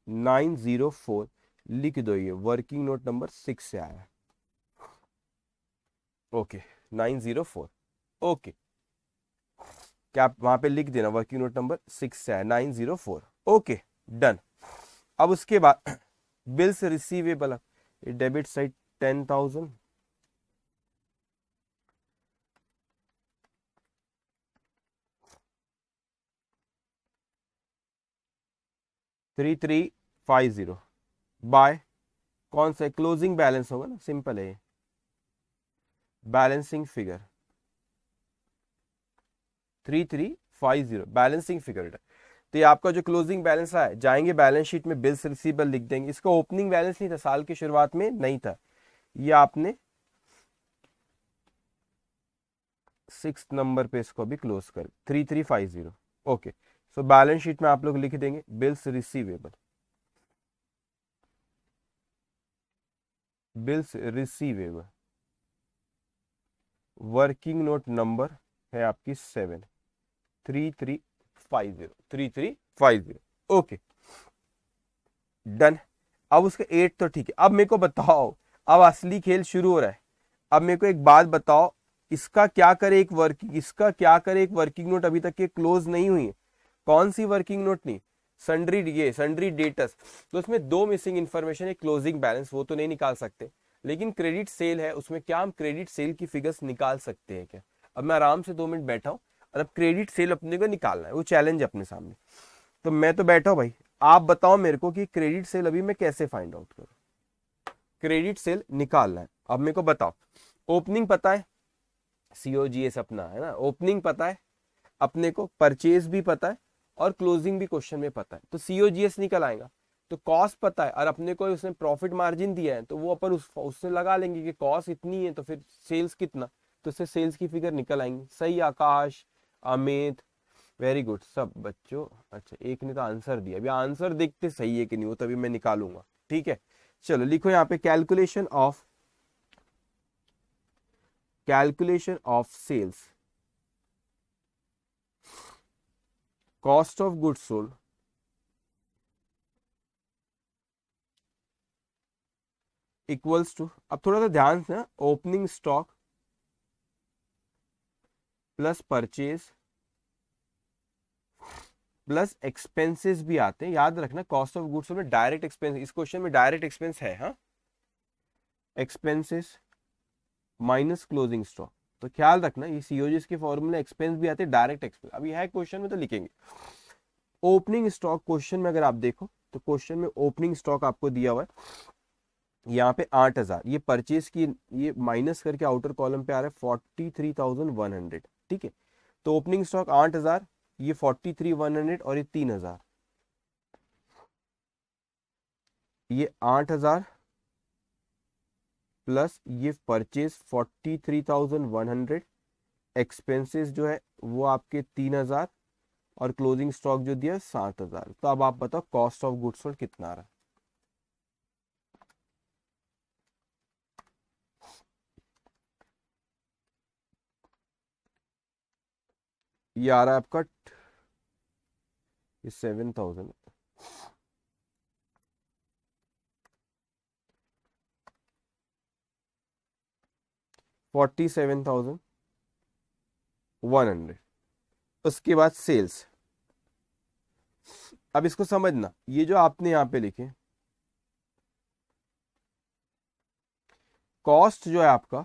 904 लिख दो, ये वर्किंग नोट नंबर 6 से आया। ओके 904, ओके क्या आप वहां पे लिख देना वर्किंग नोट नंबर 6 से आया 904। Okay done. अब उसके बाद bills receivable, debit side 10,000, three three 50 by कौन सा क्लोजिंग बैलेंस होगा ना, सिंपल है, बैलेंसिंग फिगर 3350 बैलेंसिंग फिगर। तो ये आपका जो क्लोजिंग बैलेंस है, जाएंगे बैलेंस शीट में बिल्स रिसीवेबल लिख देंगे, इसका ओपनिंग बैलेंस नहीं था, साल की शुरुआत में नहीं था, ये आपने 6 नंबर पे इसको भी क्लोज कर 3350। ओके, सो बैलेंस शीट में आप लोग लिख देंगे bills receivable, bills receivable working note number है आपकी 7, 3350, 3350। Okay done. अब उसका 8 तो ठीक है, अब मेरे को बताओ, अब असली खेल शुरू हो रहा है। अब मेरे को एक बात बताओ, इसका क्या करे एक वर्किंग, इसका क्या करे एक वर्किंग नोट, अभी तक ये क्लोज नहीं हुई है। कौन सी वर्किंग नोट नहीं, सन्ड्री, ये सन्ड्री डेटस, तो उसमें दो मिसिंग इन्फॉर्मेशन है, क्लोजिंग बैलेंस वो तो नहीं निकाल सकते, लेकिन क्रेडिट सेल है, उसमें क्या हम क्रेडिट सेल की फिगर्स निकाल सकते हैं क्या। अब मैं आराम से 2 मिनट बैठा हूं और अब क्रेडिट सेल अपने को निकालना है, वो चैलेंज अपने सामने। तो मैं तो बैठा हूं भाई, आप बताओ मेरे को कि क्रेडिट सेल अभी मैं कैसे फाइंड आउट करूं, क्रेडिट सेल निकालना है। अब मेरे को बताओ, ओपनिंग पता है, सीओजीएस अपना है ना, ओपनिंग पता है अपने को, परचेज भी पता है और क्लोजिंग भी क्वेश्चन में पता है, तो सीओजीएस निकल आएगा। तो कॉस्ट पता है और अपने को उसने प्रॉफिट मार्जिन दिया है, तो वो अपन उससे लगा लेंगे कि कॉस्ट इतनी है तो फिर सेल्स कितना, तो उससे सेल्स की फिगर निकल आएंगी। सही आकाश, अमित, वेरी गुड सब बच्चों। अच्छा एक ने तो आंसर दिया, अभी आंसर देखते सही है कि नहीं, वो तभी मैं निकालूंगा, ठीक है। चलो लिखो यहाँ पे calculation of sales, cost of goods sold equals to, अब थोड़ा सा ध्यान से, opening stock plus purchase plus expenses भी आते हैं, याद रखना कॉस्ट ऑफ गुड्स में डायरेक्ट एक्सपेंस, इस क्वेश्चन में डायरेक्ट एक्सपेंस है, हाँ एक्सपेंसेस माइनस क्लोजिंग स्टॉक, तो ख्याल रखना ये सीओजीएस के फॉर्मूला एक्सपेंस भी आते हैं, डायरेक्ट एक्सपेंस अभी है क्वेश्चन में तो लिखेंगे। ओपनिंग स्टॉक क्वेश्चन में अगर आप देखो तो क्वेश्चन में ओपनिंग स्टॉक आपको दिया हुआ है यहाँ पे 8,000, ये परचेज की, ये माइनस करके आउटर कॉलम पे आ रहा है 43,100, ठीक है। तो ओपनिंग स्टॉक 8,000, ये 43,100 और ये 3,000, ये 8,000 प्लस ये परचेज 43,100, एक्सपेंसेस जो है वो आपके 3,000 और क्लोजिंग स्टॉक जो दिया 7,000। तो अब आप बताओ कॉस्ट ऑफ गुड्स सोल्ड कितना आ रहा है। ये आ रहा है आपका, ये 7,000, 47,100। उसके बाद सेल्स, अब इसको समझना, ये जो आपने यहां पे लिखे कॉस्ट जो है आपका,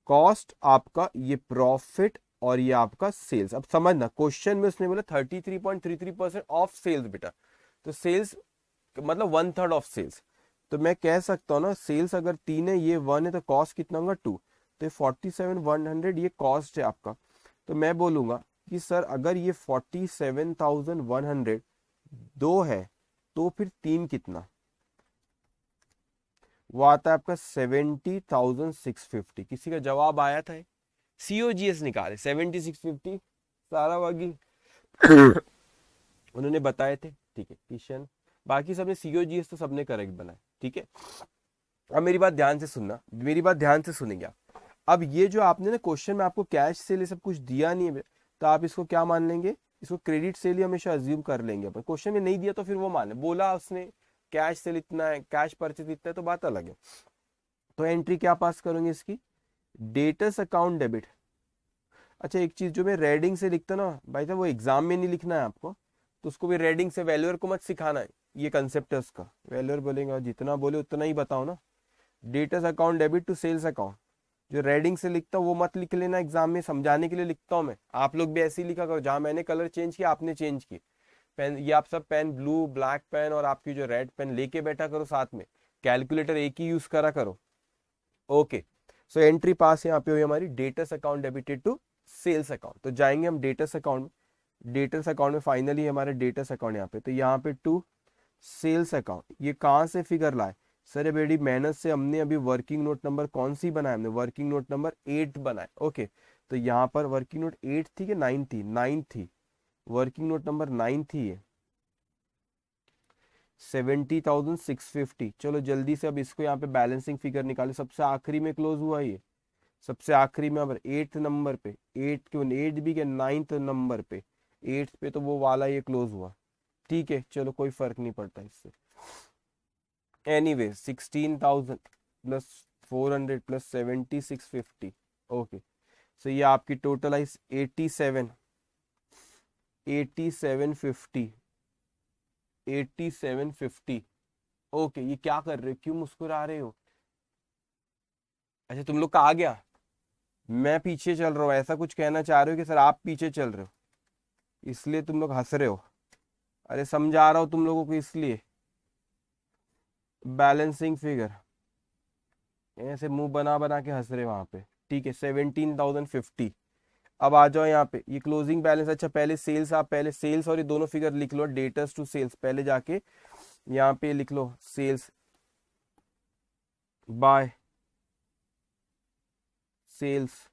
कॉस्ट आपका ये प्रॉफिट और ये आपका सेल्स। अब समझना क्वेश्चन में उसने बोला 33.33% ऑफ सेल्स बेटा, तो सेल्स मतलब 1/3 ऑफ सेल्स। तो मैं कह सकता हूँ ना, सेल्स अगर 3 है, ये 1 है, तो कॉस्ट कितना होगा 2। तो ये 47,100 ये कॉस्ट है आपका। तो मैं बोलूंगा कि सर अगर ये 47,100 दो है, तो फिर 3 कितना, वो आता है आपका 70,650। किसी का जवाब आया था? COGS निकाले 7650 सारा बागी उन्होंने बताए थे, ठीक है किशन, बाकी सबने COGS तो सबने करेक्ट बनाए, ठीक है। अब मेरी बात ध्यान से सुनना, मेरी बात ध्यान से सुनेंगे आप। अब ये जो आपने ना क्वेश्चन में आपको कैश सेल ये सब कुछ दिया नहीं है, तो आप इसको क्या मान लेंगे, इसको क्रेडिट सेल ही हमेशा अज्यूम कर लेंगे अपन। क्वेश्चन में नहीं दिया तो फिर वो मान ले, बोला उसने कैश सेल इतना है, कैश परचेज इतना है, तो बात अलग है। तो एंट्री क्या पास करोगे इसकी, डेटर्स अकाउंट डेबिट। अच्छा एक चीज जो मैं रेडिंग से लिखता ना भाई साहब, वो एग्जाम में नहीं लिखना है आपको, तो उसको भी रेडिंग से, वैल्यूअर को मत सिखाना है, ये कंसेप्ट है उसका। वैल्यूअर बोलेंगे और जितना बोले उतना ही बताओ ना। Debtors account debit to sales account, जो रेडिंग से लिखता हूँ वो मत लिख लेना, एग्जाम में समझाने के लिए लिखता हूँ मैं। आप लोग भी ऐसे ही लिखा करो, जहां मैंने कलर चेंज किया आपने चेंज किए। पेन ये आप सब पेन ब्लू ब्लैक पेन और आपकी जो रेड पेन लेके बैठा करो साथ में, कैलकुलेटर एक ही यूज करा करो। ओके, सो एंट्री पास यहाँ पे हुई हमारी, debtors account debited to sales account. तो जाएंगे हम डेटर्स अकाउंट में, डेटर्स अकाउंट में फाइनली हमारे डेटर्स अकाउंट यहाँ पे, तो यहाँ पे टू सेल्स अकाउंट। ये कहाँ से फिगर लाए सर, ये बड़ी मेहनत से हमने अभी वर्किंग नोट नंबर कौन सी बनाया, हमने वर्किंग नोट नंबर 8 बनाया। ओके, तो यहाँ पर वर्किंग नोट 8 थी कि 9 थी, 9 थी, वर्किंग नोट नंबर 9 थी ये, 70,650। चलो जल्दी से अब इसको यहाँ पे बैलेंसिंग फिगर निकाले, सबसे आखिरी में क्लोज हुआ ये, सबसे आखिरी में, अब 8th नंबर पे, 8 क्यों 8 भी के 9th नंबर पे, 8th पे तो वो वाला ये क्लोज हुआ, ठीक है। चलो कोई फर्क नहीं पड़ता इससे। Anyway 16,000 plus 400 plus 7650। ओके, सो ये आपकी टोटल आई 8750, 8750। ओके, ये क्या कर रहे हो, क्यों मुस्कुरा रहे हो? अच्छा तुम लोग का आ गया, मैं पीछे चल रहा हूँ, ऐसा कुछ कहना चाह रहे हो कि सर आप पीछे चल रहे हो इसलिए तुम लोग हंस रहे हो? अरे समझा रहा हूँ तुम लोगों को इसलिए। बैलेंसिंग फिगर, ऐसे मुंह बना बना के हंस रहे वहां पे, ठीक है। 17,050। अब आ जाओ यहाँ पे, ये क्लोजिंग बैलेंस। अच्छा पहले सेल्स, आप पहले सेल्स और ये दोनों फिगर लिख लो, डेटर्स टू सेल्स पहले जाके यहाँ पे लिख लो, सेल्स बाय सेल्स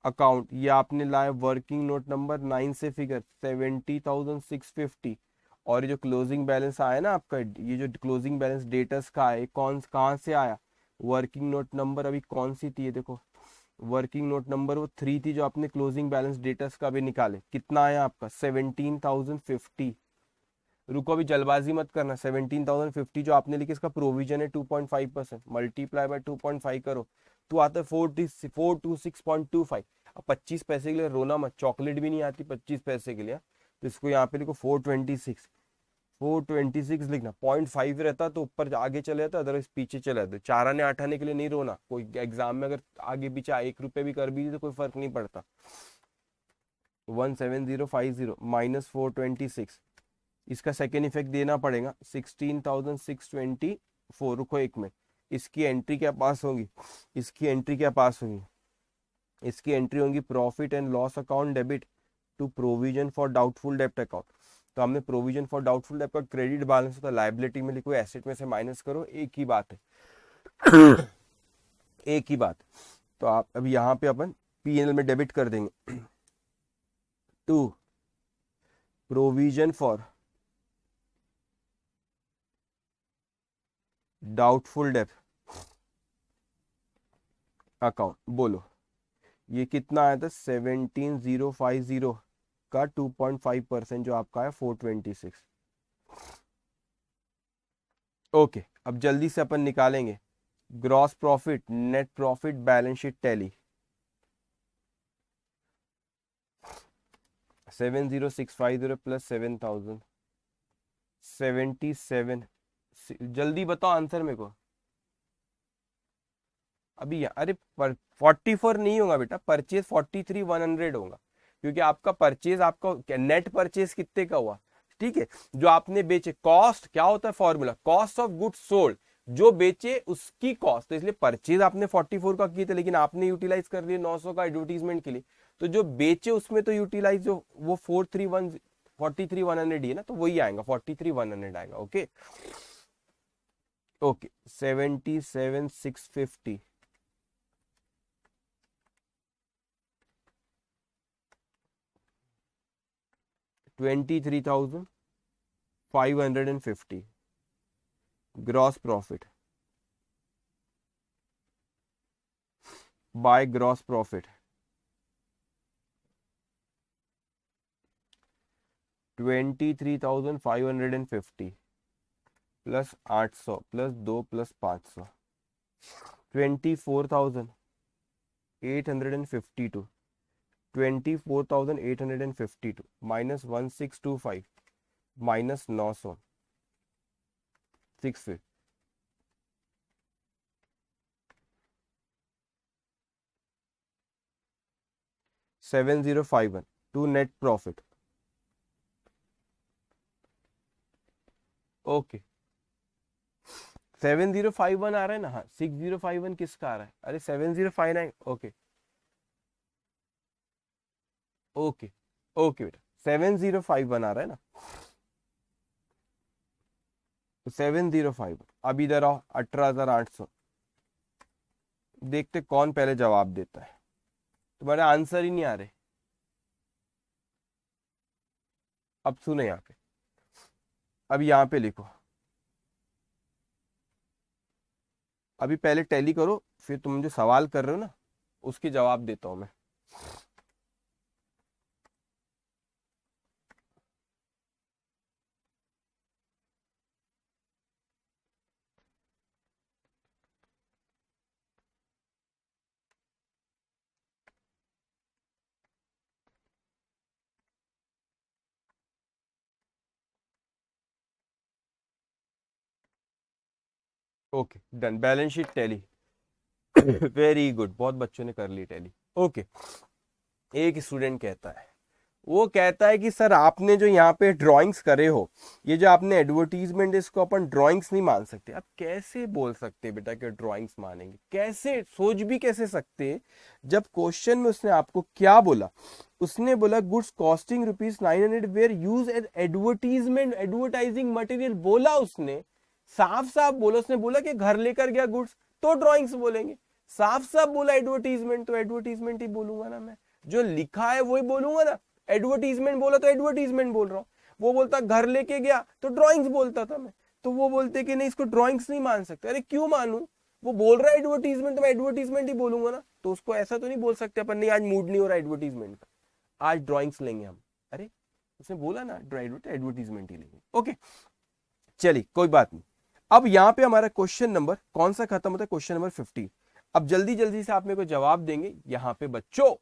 अकाउंट। ये आपने लाया वर्किंग नोट नंबर 9 से फिगर 70,650, और ये जो क्लोजिंग बैलेंस आया ना आपका, ये जो क्लोजिंग बैलेंस डेटर्स का है, कौन कहाँ से आया, वर्किंग नोट नंबर अभी कौन सी थी ये देखो, वर्किंग नोट नंबर वो 3 थी जो आपने क्लोजिंग बैलेंस डेटर्स का भी निकाले, कितना आया आपका 17,050। रुको अभी जल्दबाजी मत करना, 17,050 जो आपने लिखी इसका प्रोविजन है 2.5%, मल्टीप्लाई बाय 2.5 करो तो आता है 426.25। अब 25 पैसे के लिए रोना मत, चॉकलेट भी नहीं आती 25 पैसे के लिए। तो इसको यहाँ पे लिखो 426, 426 लिखना, 0.5 रहता तो ऊपर आगे चले जाता, अदरवाइज पीछे चले जाते। 4 आने 8 आने के लिए नहीं रोना, कोई एग्जाम में अगर आगे पीछे 1 रुपये भी कर भी दी तो कोई फर्क नहीं पड़ता। 17050 माइनस 426, इसका सेकेंड इफेक्ट देना पड़ेगा 16,624। रुको एक मिनट, इसकी एंट्री क्या पास होगी, इसकी एंट्री क्या पास होगी, इसकी एंट्री होगी profit and loss account debit to provision for doubtful डेप्ट अकाउंट। तो हमने प्रोविजन फॉर डाउटफुल डेप्ट अकाउंट क्रेडिट बैलेंस होता है, लाइबिलिटी में लिखो, एसेट में से माइनस करो, एक ही बात है एक ही बात। तो आप अब यहाँ पे अपन P&L में डेबिट कर देंगे टू प्रोविजन फॉर डाउटफुल डेप्ट अकाउंट। बोलो ये कितना आया था, 17,050 का 2.5% जो आपका है 426। ओके, अब जल्दी से अपन निकालेंगे gross profit, net profit, balance sheet tally. 70650 plus 7,000 77। जल्दी बताओ आंसर मेरे को, अभी अरे 44 नहीं होगा बेटा, परचेज 43,100 होगा, क्योंकि आपका परचेज, आपका नेट परचेज कितने का हुआ, ठीक है, जो आपने बेचे। कॉस्ट क्या होता है formula, cost of goods sold, जो बेचे उसकी कॉस्ट, तो इसलिए परचेज आपने 44 का किया था, लेकिन आपने यूटिलाइज कर लिया 900 का एडवर्टीजमेंट के लिए, तो जो बेचे उसमें तो यूटिलाइज जो वो 43,100 ही है ना, तो वही आएगा 43,100 आएगा। Okay okay 77,650 23,550 gross profit by gross profit 23,550 plus 800 plus 2 plus 500 24,852 24,852 minus 1625 minus 900 6 7051 to net profit. Okay 7051 आ रहा है ना, हाँ 6051 किसका आ रहा है, अरे 7059। ओके ओके ओके बेटा 7051 आ रहा है ना, तो 705। अब इधर आओ 18,800, देखते कौन पहले जवाब देता है, तुम्हारे आंसर ही नहीं आ रहे। अब सुनो यहाँ पे, अब यहाँ पे लिखो, अभी पहले टैली करो, फिर तुम जो सवाल कर रहे हो ना उसके जवाब देता हूं मैं। Okay done, balance sheet tally very good, बहुत बच्चों ने कर ली टैली। ओके एक स्टूडेंट कहता है, वो कहता है कि सर आपने जो यहाँ पे ड्राइंग्स करे हो, ये जो आपने एडवर्टीजमेंट, इसको अपन ड्राइंग्स नहीं मान सकते। आप कैसे बोल सकते हैं बेटा कि ड्राइंग्स मानेंगे, कैसे सोच भी कैसे सकते हैं, जब क्वेश्चन में उसने आपको क्या बोला, उसने बोला goods costing ₹900 were use as advertisement advertising material, बोला उसने, साफ साफ बोला, उसने बोला कि घर लेकर गया गुड्स, तो ड्राइंग्स बोलेंगे। साफ साफ बोला एडवर्टीजमेंट, तो एडवर्टीजमेंट ही बोलूंगा ना मैं, जो लिखा है वही बोलूंगा ना। एडवर्टीजमेंट बोला तो एडवर्टीजमेंट बोल रहा हूँ, वो बोलता घर लेके गया तो ड्राइंग्स बोलता था मैं, तो वो बोलते कि नहीं इसको ड्राइंग्स नहीं मान सकते। अरे क्यों मानू, वो बोल रहा है एडवर्टीजमेंट, तो मैं एडवर्टीजमेंट ही बोलूंगा ना। तो उसको ऐसा तो नहीं बोल सकते अपन, नहीं आज मूड नहीं हो रहा एडवर्टीजमेंट का, आज ड्राइंग्स लेंगे हम। अरे उसने बोला ना एडवर्टीजमेंट ही लेंगे। ओके चलिए कोई बात नहीं। अब यहाँ पे हमारा क्वेश्चन नंबर कौन सा खत्म होता है, क्वेश्चन नंबर 15। अब जल्दी जल्दी से आप मेरे को जवाब देंगे यहाँ पे बच्चों,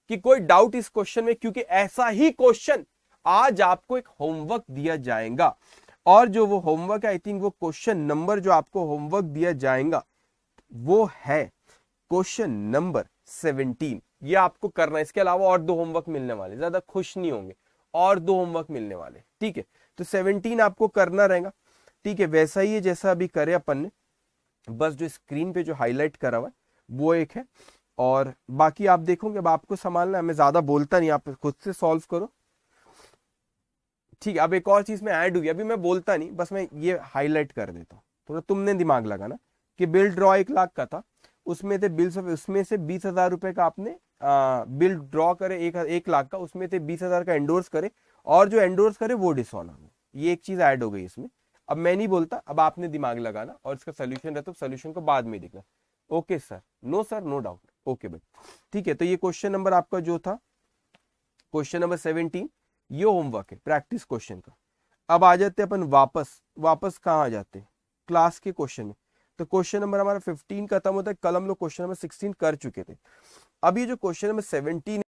कि कोई डाउट इस क्वेश्चन में, क्योंकि ऐसा ही क्वेश्चन आज आपको एक होमवर्क दिया जाएगा, और जो वो होमवर्क है, आई थिंक वो क्वेश्चन नंबर जो आपको होमवर्क दिया जाएगा वो है क्वेश्चन नंबर 17। ये आपको करना है, इसके अलावा और 2 होमवर्क मिलने वाले, ज्यादा खुश नहीं होंगे, और 2 होमवर्क मिलने वाले, ठीक है। तो 17 आपको करना रहेगा, ठीक है, वैसा ही है जैसा अभी करे अपन ने, बस जो स्क्रीन पे जो हाईलाइट करा हुआ है वो एक है, और बाकी आप देखोगे, अब आपको संभालना है, मैं ज्यादा बोलता नहीं, आप खुद से सॉल्व करो, ठीक है। अब एक और चीज में ऐड हुई, अभी मैं बोलता नहीं, बस मैं ये हाईलाइट कर देता हूँ, थोड़ा तुमने दिमाग लगाना, कि बिल ड्रॉ 1 लाख का था, उसमें थे बिल्स, उसमें से 20,000 रुपए का आपने बिल ड्रॉ करे, 1 लाख का, उसमें थे 20,000 का एंडोर्स करे, और जो एंडोर्स करे वो डिसऑनर हो, ये एक चीज ऐड हो गई इसमें। अब मैं नहीं बोलता, अब आपने दिमाग लगाना, और इसका सोल्यूशन रहता है, सोल्यूशन को बाद में देखना। Okay sir, no doubt, okay भाई, ठीक है। तो ये क्वेश्चन नंबर आपका जो था क्वेश्चन नंबर 17, ये होमवर्क है प्रैक्टिस क्वेश्चन का। अब आ जाते अपन वापस कहाँ आ जाते हैं, क्लास के क्वेश्चन में। तो क्वेश्चन नंबर हमारा 15 खत्म होता है, कल हम लोग क्वेश्चन नंबर 16 कर चुके थे। अब ये जो क्वेश्चन नंबर 17